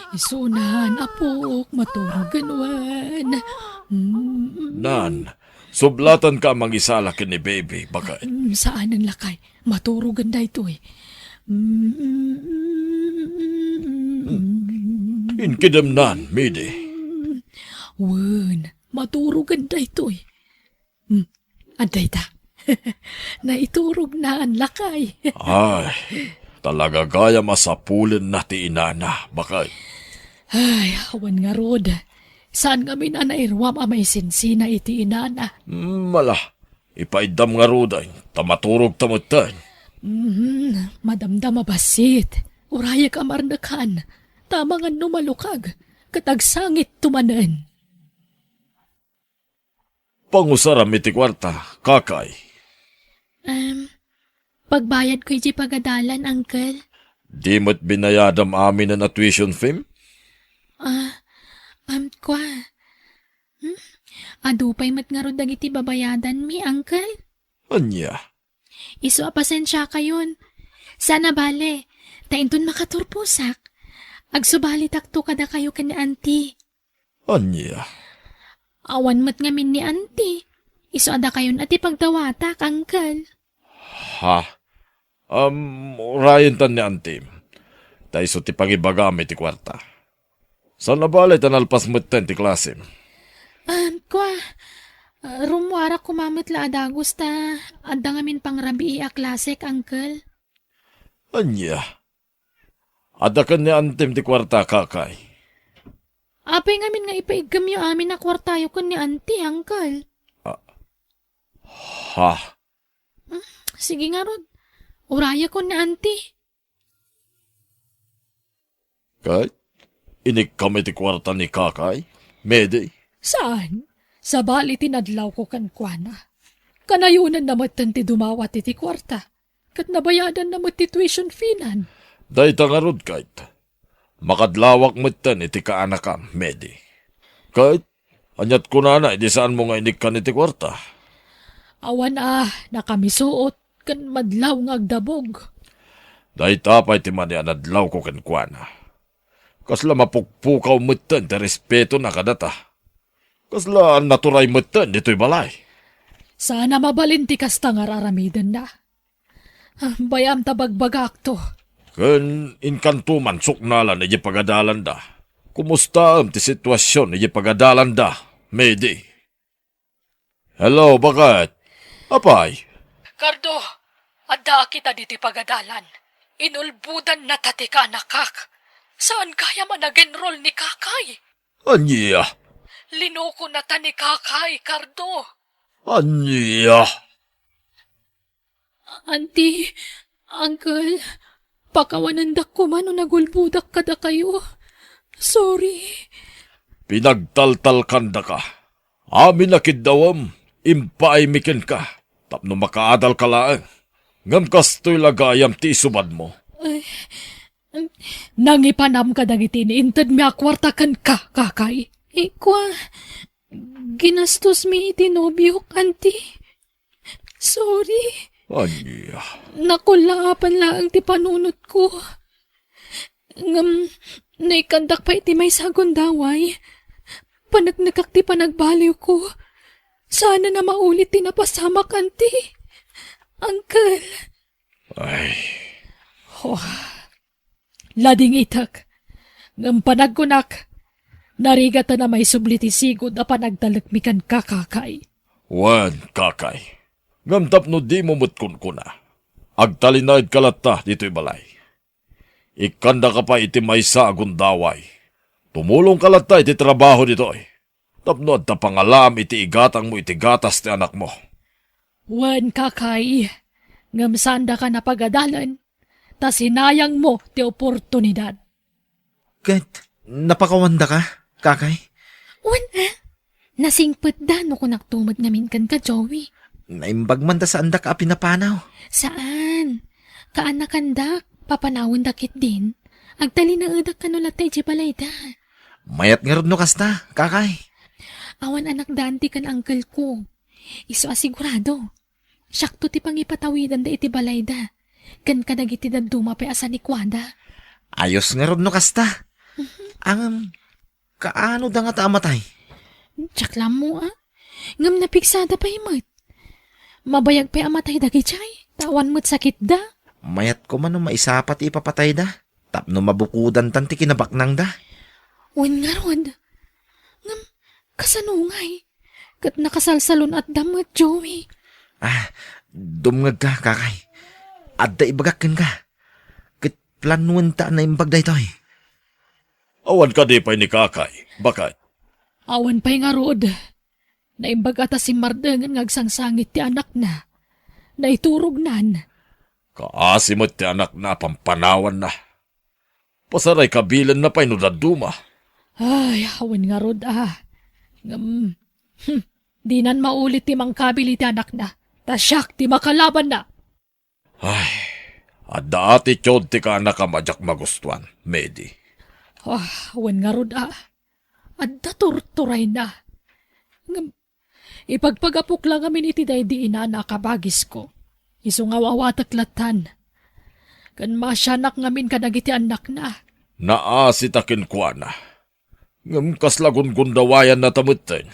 Isunan, apok, maturog ganwan. Nan, sublatan ka mangisala ni baby, bakit? Saan ang lakay? Maturugan da ito eh. Inkidam nan, Midi. Wen, maturugan da ito eh. Aday ta. Naiturog na ang lakay. Ay, talaga gaya masapulin na ti inana, bakit? Ay, awan nga rod. Saan kami na nairwam amay sinsina iti inana? Mala, ipaidam nga ruday, tamaturog tamutan. Madamdam mabasit. Uraya ka marnakan. Tamangan numalukag. Katagsangit tumanan. Pangusaram iti kwarta, kakay. Pagbayad ko iti pagadalan, uncle. Di mo't binayadam amin na tuition fee? Kwa. Adupay mat nga rodang iti babayadan mi, uncle. Anya? Iso apasensya kayon. Sana bale, tainton makaturpusak. Agsubalit akto kada kayo kan ni auntie. Anya? Awan mat ngamin ni auntie. Iso ada kayon ati pagdawatak, uncle. Ha? Rayon tan ni antim. Taiso ti pangibagami ti kwarta. Saan nabalay tanalpas mo't ti klase? Kwa. Rumwara kumamit la adagos ta. Adda ngamin pangrabi a klasek, uncle. Anya? Adakan ni antim ti kwarta, kakay. Apay ngamin nga ipaigam yung amin na kwartayo ko ni auntie, uncle. Ha? Sige nga rod. Uraya ko ni auntie. Kay? Inik kami ti kwarta ni kakay? Mede? Saan? Sa bali tinadlaw ko kan kuana. Kanayunan na matan ti dumawat iti kwarta. Kat nabayadan na ti tuition fee-nan. Day tangarod kahit. Makadlawak matan iti kaanakam, Mede. Kahit, anyat ko na edi saan mo nga inik ka ni ti kwarta? Awan nakamisuot kan madlaw ng agdabog. Day tapay ti mani anadlaw ko kan kuana. Kasla mapukpukaw matan ti respeto na kadata. Kasla naturay matan dito'y balay. Sana mabalinti kasta nga raramidan na. Bayam tabagbagak to. Kan inkantuman suknalan na pagadalan da. Kumusta ang ti sitwasyon na pagadalan da, Mede? Hello, bakit? Apay, Kardo, adda kita diti pagadalan. Inulbudan na tati ka nakak. Saan kaya man nag-enroll ni Kakay? anya, Linuko na ta ni Kakay, Kardo. anya. Auntie, Uncle, pakawanandak ko man o nagulbudak kada kayo. Sorry. Pinagtaltal kanda ka. Amin na kidawam, impaimikin ka. Tapno makaadal ka lang. Ngam kastoy lagayam ti isubad mo. Nangipanam ka dagiti ni intad mi akwarta kan ka, Kakay. Ikwa, ginastos mi itinobyo, Auntie. Sorry. Anya. Nakulaapan lang ti panunot ko. Naikandak pa iti may sagundaway. Panagnagak ti panagbaliw ko. Sana na maulit ti napasama kanti. Uncle. Ay, Lading itak. Ngam panagkunak. Narigata na may sublitisigod na panagdalagmikan kakakay. wan kakay. Ngam tapno di mo mutkun ko na. Agtalinaid kalata dito'y balay. Ikanda ka pa iti may sa agundaway. Tumulong kalata iti trabaho dito'y. Tapno at pangalam iti igatang mo iti gatas ti anak mo. Wan kakay. Ngam sanda ka na pagadalan. Ta sinayang mo ti oportunidad. Kahit napakawanda ka, Kakay. Wan nasingpet da no kung naktumad namin kan ka, Joey. Naimbag man da sa andak a pinapanaw. Saan? Kaanakandak, papanawon dakit din. Agtali na udak kanulatay di balay da. Mayat nga no kasta, Kakay. Awan anak danti kan uncle ko. Iso asigurado. Syakto ti pangipatawidan da iti balay da. Kan kadagiti da dumapay asa ni Kwada. Ayos nga no kasta. Ang kaano da nga taamatay? Tsaklam mo Ngam napiksada pa imot. Mabayag pa amatay dagi chay. Tawan mo't sakit da. Mayat ko man no maisapat ipapatay da. Tapno mabukudan tanti kinabaknang da. Wan nga rod. Ngam kasanungay. Kat nakasalsalon at damot, Joey. Dumngag ka, Kakay. Adda ibagakin ka. Kit planuan ta na imbag da ito eh. Awan ka di pa'y ni kakay. Bakit? Awan pa'y nga rod. Naimbag ata si Mardangan ngagsangsangit ti anak na. Naiturog nan. Kaasimot ti anak na pampanawan na. Pasaray kabilan na pa'y no daduma. Ay, awan nga rod Di nan maulit ti mangkabili ti anak na. Tasyak ti makalaban na. Ay, adda ati tiyod ti ka anak ka madyak magustuhan, Medi. Awan nga rod Adda torturay na. Ipagpagapok lang amin iti day di ina nakabagis ko. Iso nga wawataklatan. Kan masyanak ngamin kadagiti anak na. Naasitakin kwa na. Ngam kaslagon gundawayan na tamutin.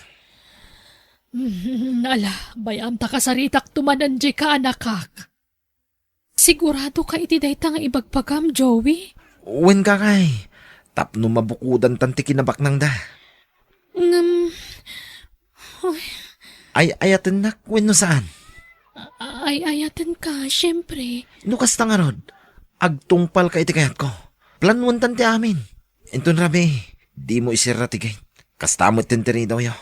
Ala, bayam ta kasaritak tumanan di ka anakak. Sigurado ka iti dayta nga ibagpagam, Joey? Uwin, Kakay. Tapno mabukudan tanti kinabaknang da. Ay ayaten nak, win no saan? Ay ayatan ka, syempre. Nukas nga rod. Agtungpal ka iti kayat ko. Planuan tanti amin. Inton rabi, di mo isiratigay. Kastamot tintiri daw yo.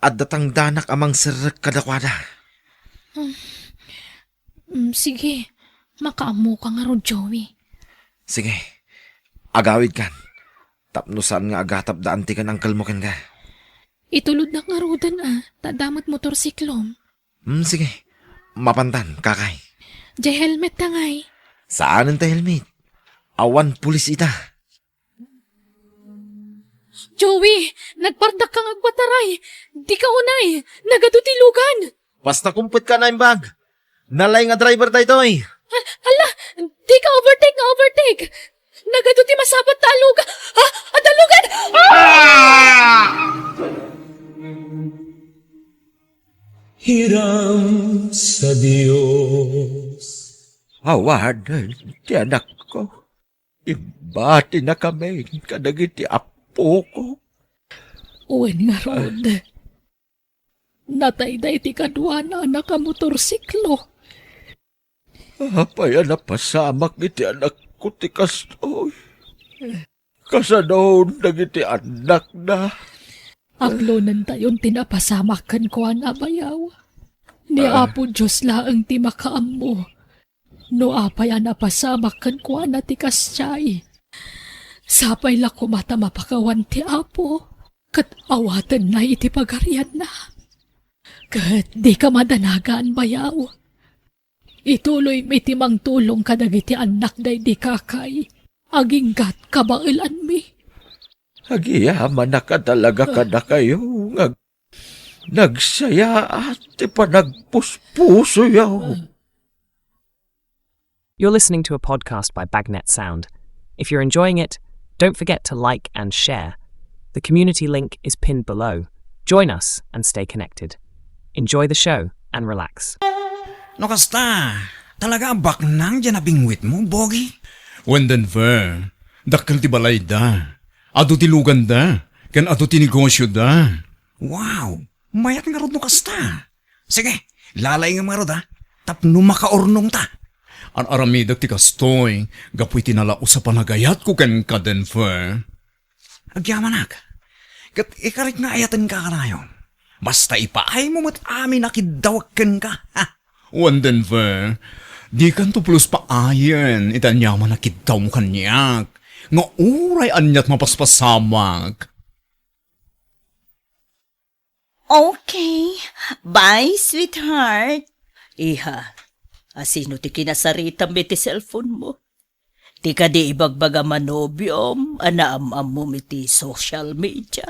At datang danak amang sirik kadakwada. Sige, makaamu ka nga ron, Joey. Sige, agawid kan. Tapno saan nga agatap daan ti kan ang kalmukan ka. Itulod na nga rodan tadamot motorsiklom. Sige, mapantan, Kakay. Jay helmet na ngay. Saan ang helmet? Awan pulis ita. Joey, nagpardak kang agpataray. Di ka unay, nagadutilugan. Basta kumpit ka na yung bag. Nalay nga driver tayo toy. Hala, di ka overtake. Nagaduti masabat talugan. Adalugan! Hiram sa Diyos. Hawad, ti anak ko. Ibati na kami kadagiti apo ko. Uwan nga rod. Natay-day ti kadwa na anak ka motorsiklo. Apay napasamak iti anak ko ti kastoy. Kasanahon dagiti anak na. Aglonan tayon tinapasamakan ko ang abayaw. Ni Apo Diyos laang ti makaammo. No apay napasamakan ko na ti kasyay. Sapay la ko mata mapakawan ti Apo. Kat awatan na iti pagarian na. Kat di ka madanagaan bayaw. Ituloy may timang tulong kadagiti anak day di kakay. Aginggat kabailan mi. Agiyaman na ka talaga ka na kayo. Nagsaya at ipanagpuspuso yaw. You're listening to a podcast by Bagnet Sound. If you're enjoying it, don't forget to like and share. The community link is pinned below. Join us and stay connected. Enjoy the show and relax. No kasta, talaga baknang dyan na bingwit mo, Bogi? Wendan ver, dakkel ti balay da. Ado ti lugan da, kan ado ti negosyo da. Wow, mayat nga rod no kasta. Sige, lalay nga mga rod ha. Tapno makaornong ta. Ang aramidak ti kastoy, gapoy tinalao sa panagayat ko ken kaden ver. Agyamanak, kat ikarit nga ayatan ka kanayon. Basta ipaay mo mat amin nakidawagkan ka, ha? Wendan ver, di kan to plus pa ayen, itanyaman nakitaw mo kanyak. Nga uray anyat mapaspasamag. Okay. Bye, sweetheart. Iha, asino ti kinasarita mi ti cellphone mo? Ti ka di ibagbaga manobyom, anaam-am mo mi ti social media.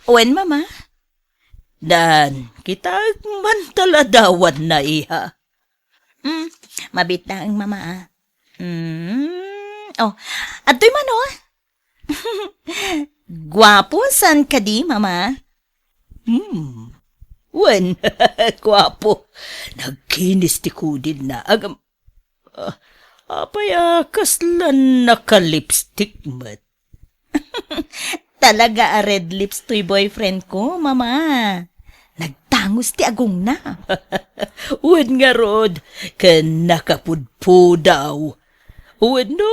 Wen, mama? Dan, kita man taladawan na iha. Mabit na ang mama ah. Oh, ato'y man oh. Gwapo san ka di, mama? Wen, gwapo. Nagkinis ti kudin na. Agam, apaya kaslan naka-lipstick mat. Talaga a red lips to'y boyfriend ko, mama. Nagtangos ti agong na. Wen nga rod, kan nakapudpudaw. Wen no,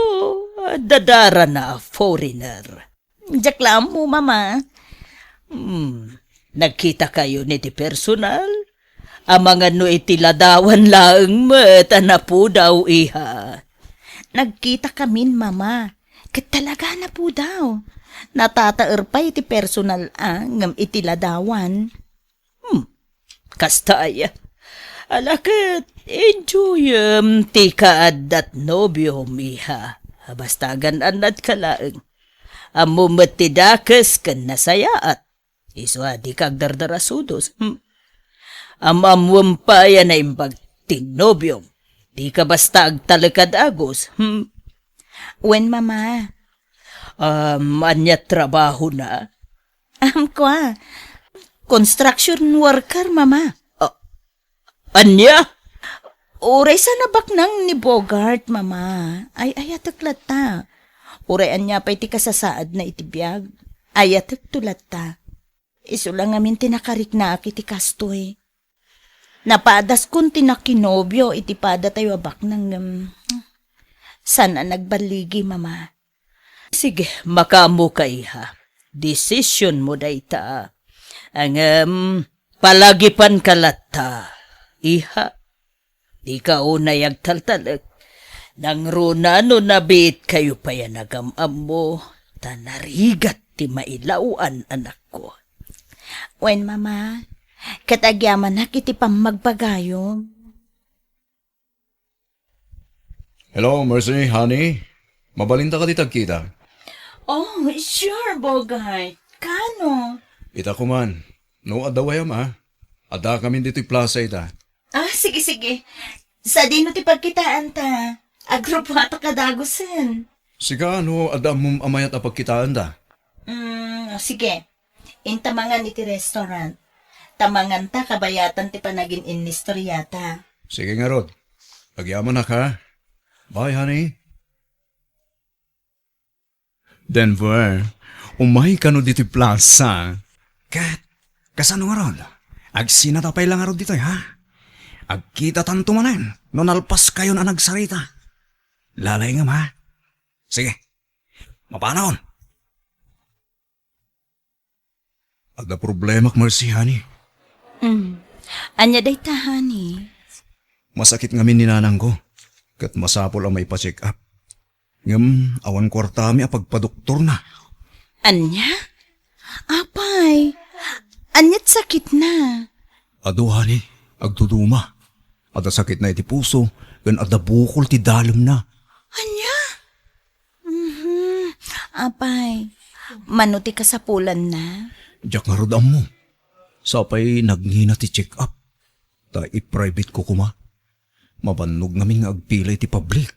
dadara na foreigner. Jaklam mo, mama. Nagkita kayo ni ti personal? Amangan no itiladawan lang mat na po daw iha. Nagkita kamin, mama. Kat talaga na po daw. Natataer pa iti personal ngam itiladawan. Kastaya. Alakit, enjoy ti kaadat nobyo miha. Basta gananat ka laeng. Amumat ti dakes kan nasayaat. Iswa di kag dardarasudos. Amamwam pa yan na imbag tinobyo. Di ka basta agtalakad agos. Wen, mama? Anya trabaho na? Kwa. Construction worker, mama. Anya? Uray sa nabaknang ni Bogart, mama. Ay, ayatak ta. Uray anya pa iti kasasaad na itibiyag. Ayatak tulat ta. Iso lang amin tinakarik na iti kastoy. Napadas kun tinakinobyo iti pada tayo abak ng sana nagbaligi, mama. Sige, makamu ka iha. Decision mo dayta. Ang palagipan kalata. Iha, di ka unay agtaltalag. Nang runano nabit kayo pa yan nagamam mo. Tanarigat ti mailauan anak ko. Wen, mama, katagyaman na kiti pang magbagayo. Hello, Mercy, honey. Mabalinta ka di tagkita. Oh, sure, Bogart. Kano? Ita ko man. No, adawayam ha. Ada kami dito'y plaza ita. Sige. Sa dino ti pagkitaan ta. Agrupo ato kadagusin. Siga, no, ada mong amayat apagkitaan da. Sige. Intamangan iti restaurant. Tamangan ta kabayatan ti panagin inistoryata. Sige nga, Rod. Pagyaman na ka. Bye, honey. Denver, umay ka no dito'y plaza. Kat, kasano nga ron? Agsinatapay lang arod dito ha. Agkita tanto manan, no nalpas kayo na nagsarita. Lalay nga ha. Sige, mapanahon. Ada problema k Mercy, honey. Anya day tahani. Masakit ngamin ni nanang ko. Kat masapol ang may pa-check up. Ngam, awan kwartami a pagpadoktor na. Anya? Apay, anyat sakit na. Ado, honey, agduduma. Ada sakit na iti puso, gan ada bukol ti dalem na. Anya? Apay, manuti ka sa pulan na. Diyak nga rodam mo. Sapay nagngina ti check up. Ta i-private ko kuma. Mabanog namin nga agpilay ti public.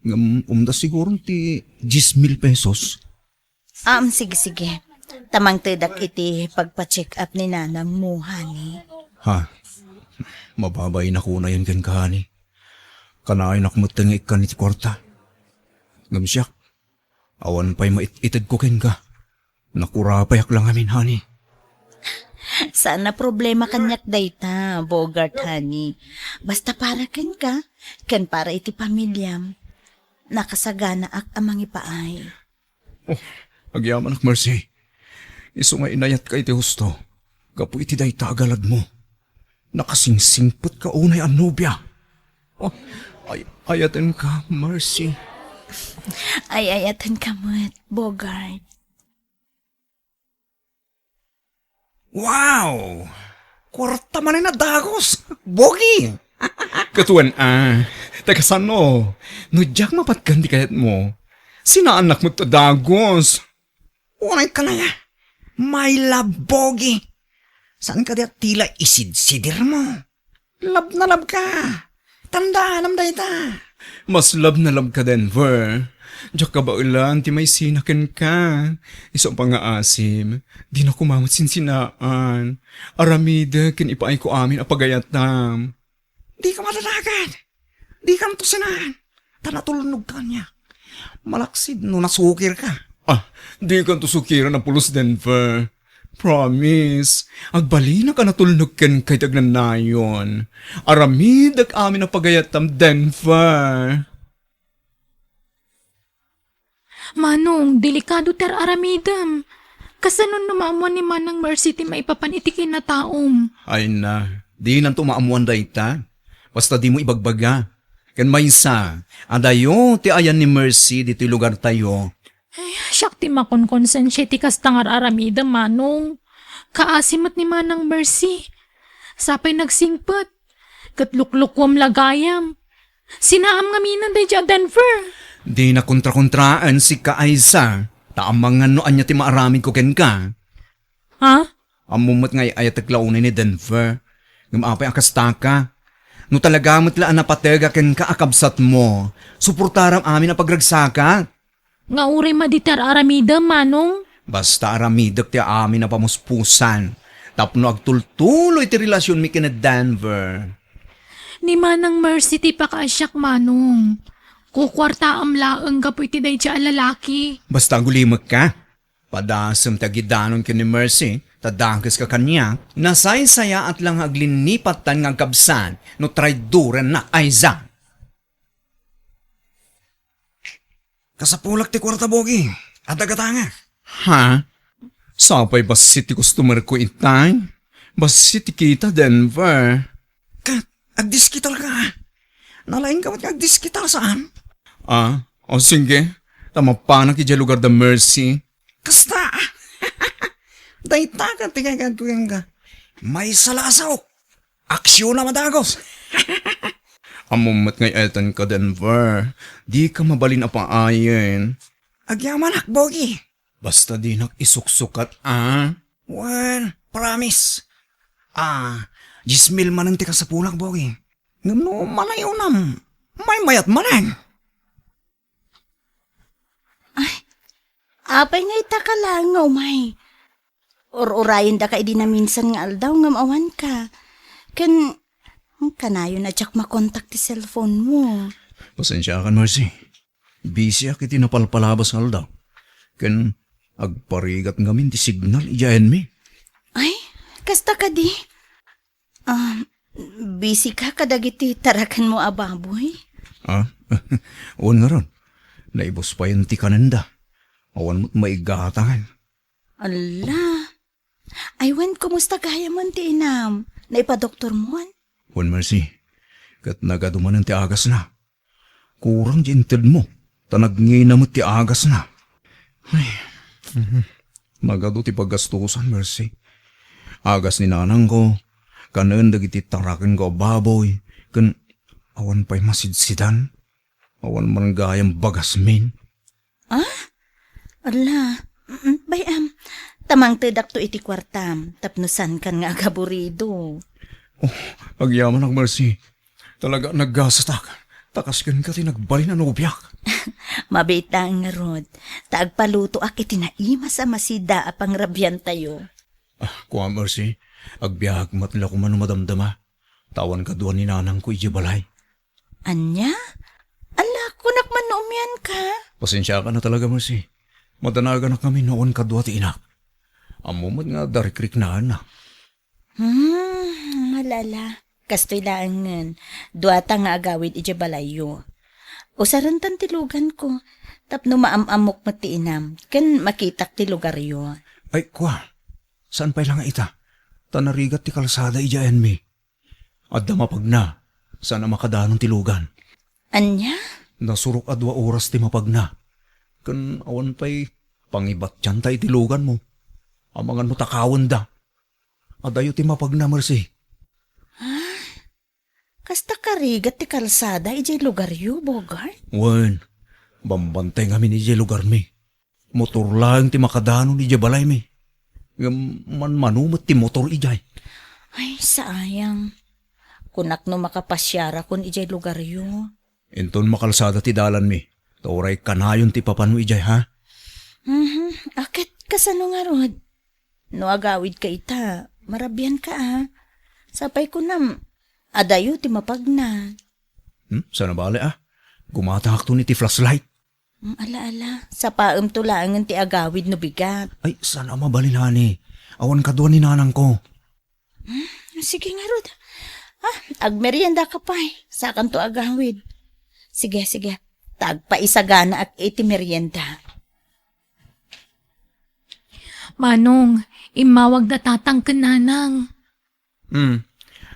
Ngam umda siguro ti 10,000 pesos. Sige. Tamang tedak iti pagpa-check up ni nanang mo, honey. Ha? Mababay na ko na yan kan kahani. Kanaay nakmutang ikan iti kwarta. Ngam siyak. Awan pa'y mait-itad ko ken ka. Nakurapayak lang amin, honey. Sana problema kanyak dayta, Bogart, honey. Basta para ken ka, ken para iti pamilyam. Nakasagana ak amang ipaay. Agyaman ak Mercy. Iso nga inayat ka iti husto. Kapu iti dayta agalad mo. Nakasingsingpot ka unay ang nobya. Ayaten ka, Mercy. Ayatan ka mo't, Bogart. Wow! Kwarta man ay nadagos. Bogi! Katuan tagasano, no jak mapatgandi kayat mo. Sinaanak mo to dagos. Unay ka na ya. My love, Bogi. Saan ka diya tila isid-sidir mo? Love na love ka. Tandaan ang dayta. Mas love na love ka, Denver. Diyak ka ba ulan, ti may sinakan ka. Isang pang-aasim, di na kumamot sinsinaan. Aramida, kin ipaay ko amin apagayatam. Di ka matatagan. Di ka natusinan. Tanatulog ka niya. Malaksid no nasukir ka. Di ka tusukiran ng pulos, Denver. Promise, agbali na ka natulnog ken kay tagnanayon. Aramidag amin apagayatam, Denver. Manong, delikado ter aramidam. Kasanon na maamuan ni Manang Mercy ti maipapanitikin na taom. Ay na, di nang tumaamuan dayta. Basta di mo ibagbaga. Kan maysa, adayo ti ayan ni Mercy dito lugar tayo. Ay, siyak ti makonkonsensya ti kastangar aramidam, Manong. Kaasimat ni Manang Mercy. Sapay nagsingpat. Katluklukwam lagayam. Sinaam nga minan day dya, Denver. Di na kontra-kontraan si Kaaysa. Taamang nga noan niya ti maaramid ko ken ka. Ha? Amumot ngay ayat taglaunin ni Denver. Ngumapay akastaka. No talaga matlaan na patega ken ka akabsat mo. Suportaram amin ang pagragsaka. Nga uri maditar aramida, Manong. Basta aramidak ti amin na pamuspusan. Tapno agtultuloy ti relasyon mi kina Denver. Ni Manang Mercy ti pakasyak, Manong. Kukwarta am laeng kapoy ti day siya lalaki. Basta gulimag ka. Padasam tagidanon ki ni Mercy. Tadangkes ka kanya. Nasay-saya at lang aglinipatan ng kabsan no traiduran na Aiza. Kasapulak ti kwarta, Bogi. At dagatanga. Ha? Sapay basi ti customer ko itay? Basi ti kita, Denver. Kat, agdiskital ka. Nalaing ka ba't agdiskital saan? O sige. Tama pa na kidya lugar da Mercy. Kasta. Dayta ka, tingagagawin ka. May salasaw. Aksyon na madagos. Amumat ngay etan ka, Denver. Di ka mabalin apaayin. Agyaman ak, Bogi. Basta di isuksukat, Well, promise. 10,000 man ang tika sa pulang, Bogi. Ngam no, malayo nam. May mayat manan. Apay nga itaka lang, umay. Or-urayin da ka idi na minsan nga aldaw ngam awan ka. Kanayo na tsak makontak ti cellphone mo. Pasensya ka, Mercy. Busy ak iti napalpalabas aldaw. Ken agparigat ngamin ti signal iyayan mi. Ay, kasta ka di. Busy ka kadagiti tarakan mo ababoy? Ah, uwan nga ron. Naibos pa yung tikananda. Awan mo't maigatangan. Ala. Aywan, kumusta kaya mo ti inam? Naipa-doktor mo? Juan Mercy, kat nagaduman ng ti agas na. Kurang jinted mo, tanagngay na mo ti agas na. Ay, nagado ti paggastusan, Mercy. Agas ni nanang ko, kanan dagiti tarakin ko baboy, kan awan pa'y masidsidan, awan man gayang bagasmin. Ala. Bayam. Tamang tedak to iti kwartam. Tapnusan kan nga agaburido. Agyaman ang Mercy, talaga naggasatak, takas kan ka ti nagbalin na nubyak. Mabita nga rod. Taagpaluto ak iti naima sa masida apang rabyan tayo. Kuha Mercy, agbiag matla ko man madamdama. Tawan ka doon ni nanang ko ijibalay. Anya? Ala, kunak man noumyan ka. Pasensya ka na talaga, Mercy. Madanaga na kami noon kadwa ti inak. Amumot nga darikrik na na. Malala. Kastoy laangan. Duata nga agawid iti balayo. Usarantan ti lugan ko. Tapno maamamok matiinam. Kan makitak ti lugaryo. Ay, kuha. Saan pa'y lang ita? Tanarigat ti kalsada ijayan mi. At damapag na. Sana makadanon ti lugan. Anya? Nasurok adwa oras ti mapag na. Kan awan pa'y pangibat tiyan tayo ti lugan mo. Amangan mo takawan da. Adayo ti mapag na, Mercy. Kasta karigat ti kalsada ijay lugaryo, Bogart? Wen, bambantay nga mi ni jay lugar mi. Motor lang ti makadanon ni jay balay mi. Man-manumot ti motor ijay. Ay, sayang. Kunak no makapasyara kun ijay lugaryo. Inton makalsada ti dalan mi. Tauray kanayon ti papan mo ijay, ha? Akit kasano nga rod? No agawid ka ita, marabyan ka Sapay ko nam, adayo ti mapagna. Sana bale Gumatahak to ni ti flashlight. Ala, sa paem tulangan ti agawid no bigat. Ay, sana mabalinani. Awan ka doon ni nanang ko. Sige nga rod. Agmerienda ka pa sakan to agawid. Sige. Tagpaisagana at iti merienda. Manong, imawag da tatang kananang.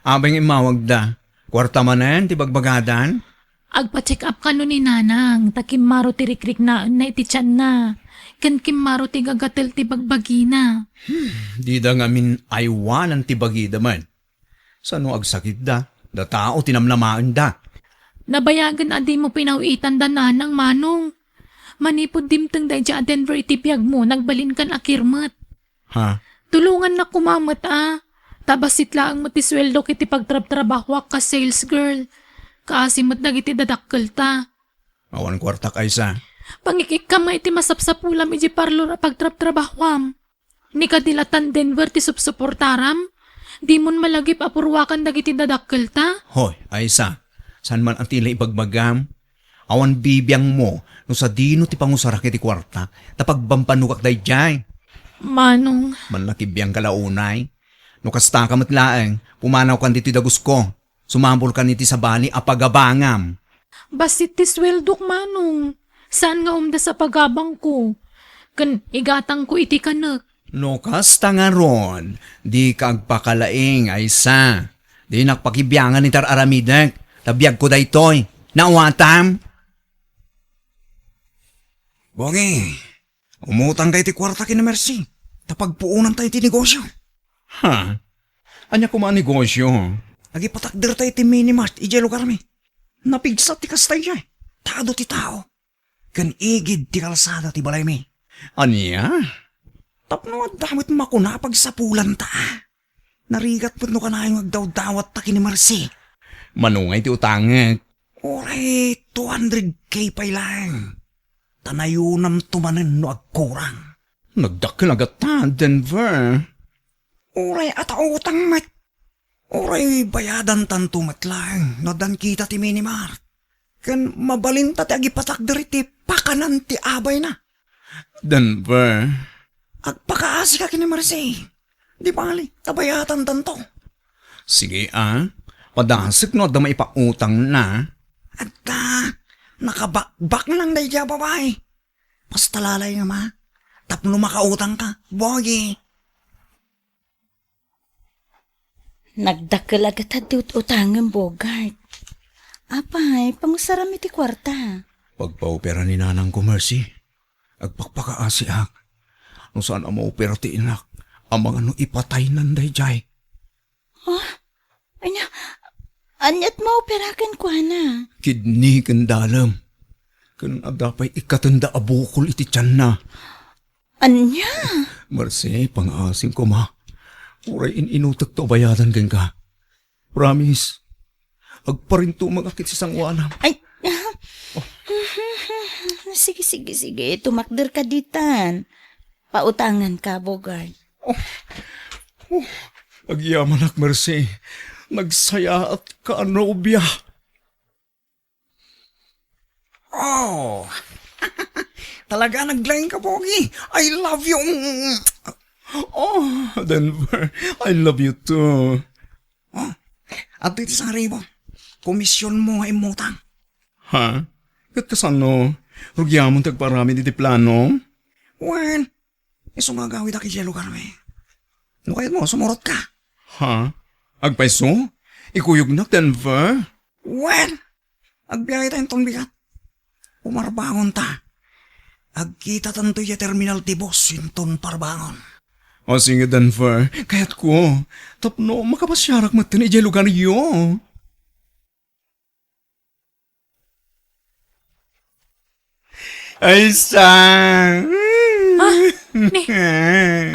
Abang imawag da. Kwarta man na yan, ti bagbagadan. Agpa-check up ka no ni nanang, takimaro ti rikrik na iti tiyan na. Kan kimaro ti gagatel ti bagbagina. Di da ngamin aywanan ti bagida man. Sano agsakit da? Da tao tinamlamaan da. Nabayagan adi mo pinawitan da nanang, Manong. Manipod dimteng da dya Denver itipyag mo, nagbalin kan akirmat. Ha? Tulungan na kumamat Tabasit laang mo ti sweldo kiti pagtrab-trabahwak ka sales girl. Kaasimat na iti dadakkel ta. Awan kwarta kaysa. Pangikik ka iti masapsapulam iti parlor a pagtrab-trabahwam. Ni kadilatan Denver ti supsuportaram. Di mon malagip apurwakan dagiti dadakkel ta. Hoy, aysa. San man ang tila ibagbagam? Awan bibiyang mo no sa dino ti pangusarak iti kwarta tapagbampanuka day jay. Manong, Manlakibiyang kalaunay. No kasta ka matlaeng, pumanaw kan diti dagus ko. Sumambol kan iti sa bali apagabangam. basit ti sweldok, Manong. Saan nga umda sa pagabang ko? Kan igatang ko iti kanak. No kasta nga ron, di kagpakalaing aysa. Di nakpakibiyangan ni Tararamidek. Tabiyag ko daytoy. Nauwatam? Bongi, umutang kay ti kwarta kina Mercy. Tapagpuunan tayo ti negosyo. Ha? Anya ko negosyo? Nagipatakder tayo ti minimart, ijay lugar mi. Napigsat ti kastay siya. Tado ti tao. Kan igid ti kalsada ti balay mi. Anya? Tapno at damit makuna pagsapulan ta. Narigat po no kanayong agdaw-dawat ta kini Mercy. Manungay ti utangek. Oray, 200K pay lang. Tanayunam tumanen no agkurang. Nagdakil agad ta, Denver. Oray, at utang mat. Oray, bayadan tantumat lang. Nadan kita ti minimart. Kan mabalinta ti agipatakder ti pakanan ti abay na. Denver. Agpakaasi ka kini Mercy. Di bali, tabayatan tanto. Sige padasik no da maipautang na. Agta, nakabakbak lang day dya babae. Basta lalay nga ma. Tapno makautang ka, bogi. Nagdakkel agad utangan Bogart. Apay, pangsaram iti kwarta. Pagpaopera ni nanang ko, Mercy. Agpakpakaasi ak. No saan ang maopera ti inak. Ang mga no ipatay nanday jay. Anyat maoperakan ko na. Kidney kandalam. Kanang agapay ikatanda abukol iti tiyan na. Anya? Mercy, pang-asing ko ma. Uray inutak to bayadan kan ka. Promise. Agparinto magakit sa sangwanam. Ay, sige. Tumakder ka ditan. Pautangan ka, Bogart. Agyaman ak, Mercy. Nagsaya at kaanobya. Oh, talaga naglaing ka, bogi. I love you. Oh, Denver, I love you too. Oh, at ito sa ribo, komisyon mo nga imutang. Ha? Kat kasano? Rugyamon tagparami diti plano? Well, iso nga gawid aki Jello Carme. No kayat mo, sumurot ka. Ha? Agpaiso? Ikuyog na, Denver? Well, agbiyahe tayong tong bigat. Umarbangon ta. Agkita tanto ya terminal tibos sinton parbangon. O sige, Denver. Kaya't ko. Tapno, makapasyarak matin ije lugar yo. Ay, sang!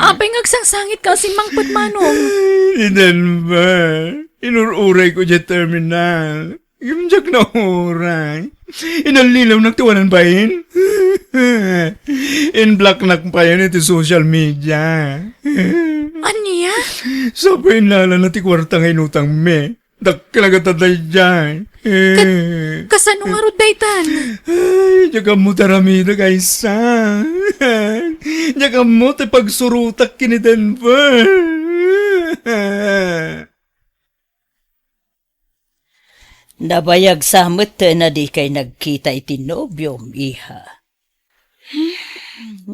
Apay ngagsangsangit ka si Mang Patmanong. Ni Denver. Inururay ko dyan terminal. Imjak na oray. Inalilaw nagtawanan ba yun? In-block na pa yun ito social media. Aniya? Sabay nala na ti kwarta ngayon utang me. Dakkalagatatay dyan. Kasano nga ro daytan? Ay, diyaga mo taramida kaysa. Diyaga mo ti pagsurutak kini Denver. Nabayag samot na di kay nagkita iti nobyom, iha.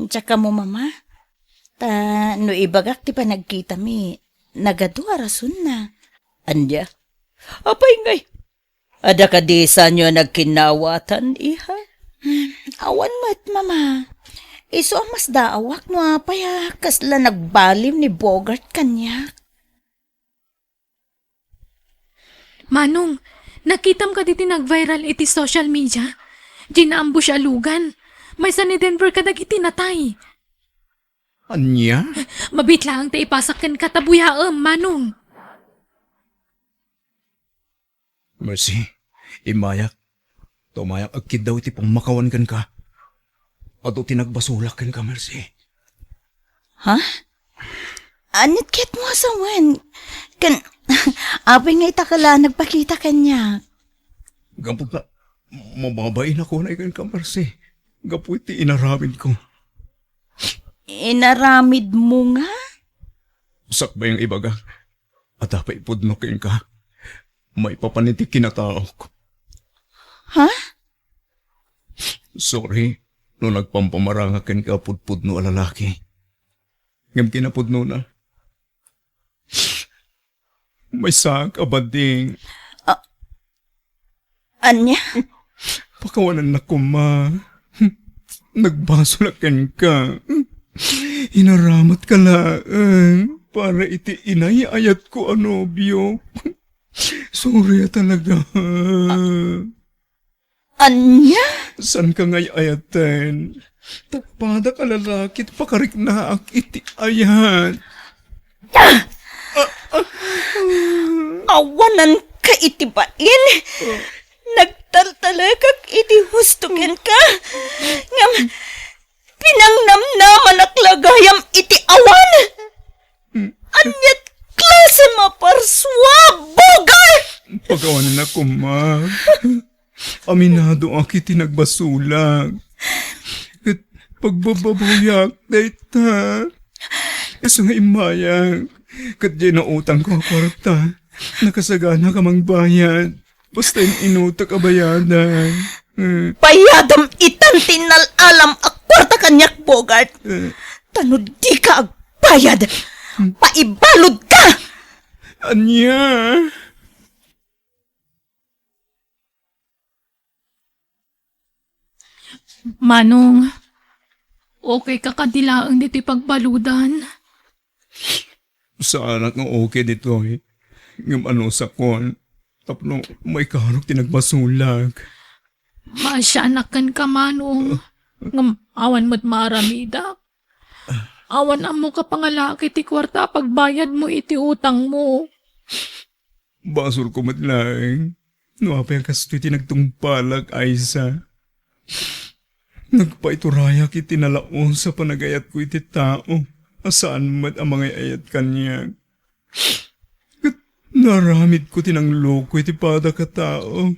Tsaka mo, mama. No ibagak ti pa nagkita mi, nagadwa rason na. Anya? Apay ngay. Ada ka di sa nyo nagkinawatan, iha? Awan mo't, mama. Iso ang mas daawak no apay kasla nagbalim ni Bogart kanya. Manong, nakitam ka diti nag-viral iti social media. Ginaambush alugan. May sa ni Denver ka dagiti natay. Anya? Mabitlang ta ipasakan katabuyaam, Manong. Mercy, imayak. Tumayak agkid daw iti pang makawan kan ka. Ato tinagbasulak kan ka, Mercy. Ha? Anit kit mo sa wen? Apay nga itakala nagpakita kanya. Gampot na, mababain ako na ikan ka, Mercy. Gapo iti inaramid ko. Inaramid mo nga? Sakba yung ibaga. At dapat ipudnokin ka. May papaniti kinatao ko. Ha? Sorry, no nagpampamarangakin ka pudpudno a lalaki. Ngam kinapudno na. May sak abading. Anya? Pakawanan na ko, ma. Nagbasulakan ka. Inaramat ka lang. Para iti inayayat ko anobyo. Sorry talaga. Anya? San ka ngay ayatan? Takpada ka lalaki, pakarik na ak iti ayat. Awanan ka itibain. Nagtaltalakak iti hustukin ka. Ngam, pinangnamnaman ak lagayam iti awan. Anyat klase maparswa, Bogart! Pagawanan ako, ma. Aminado ang kiti nagbasulag. At pagbababuyak, dayta. Isa nga imayang. Kat di na utang ko kwarta. Nakasagana ka mang bayad. Basta inutak abayadan. Payadam itan tinalalam akwarta kanyak Bogart. Tano di ka agbayad. Paibalod ka! Anya? Manong, okay ka kadilaang dito pagbaludan. Sa anak nga okay dito eh. Ngam ano sa kon. Tapno may karok tinagbasulag. Maasyaanakan ka, Manong. Ngam, awan mo't maramida. Awan mo ka pangalaki ti kwarta pagbayad mo iti utang mo. Basur ko matlaing. No apa yung kasto tinagtungpalag, Aiza. Nagpaiturayak iti nalaon sa panagayat ko iti tao. Asaan mat ang mga ayat kanya. Naramid ko tinangloko iti pada ka tao.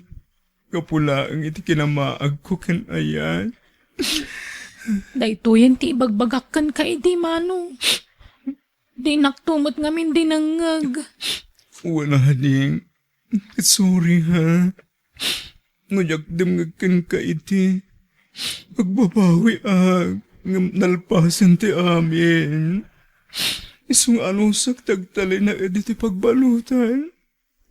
Kapula ang iti kinamaag ko kan ayat. Dahito yan ti ibagbagakan ka iti, Manong. Di naktumot ngamin dinangag. Wala ding. Sorry ha. Nayagdam ngagkan ka iti. Magbabawi nalpasan ti amin. Isang anusak tagtali na editi pagbalutan.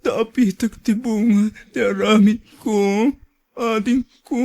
Taapi tagtibunga ti aramid ko. Ading ko.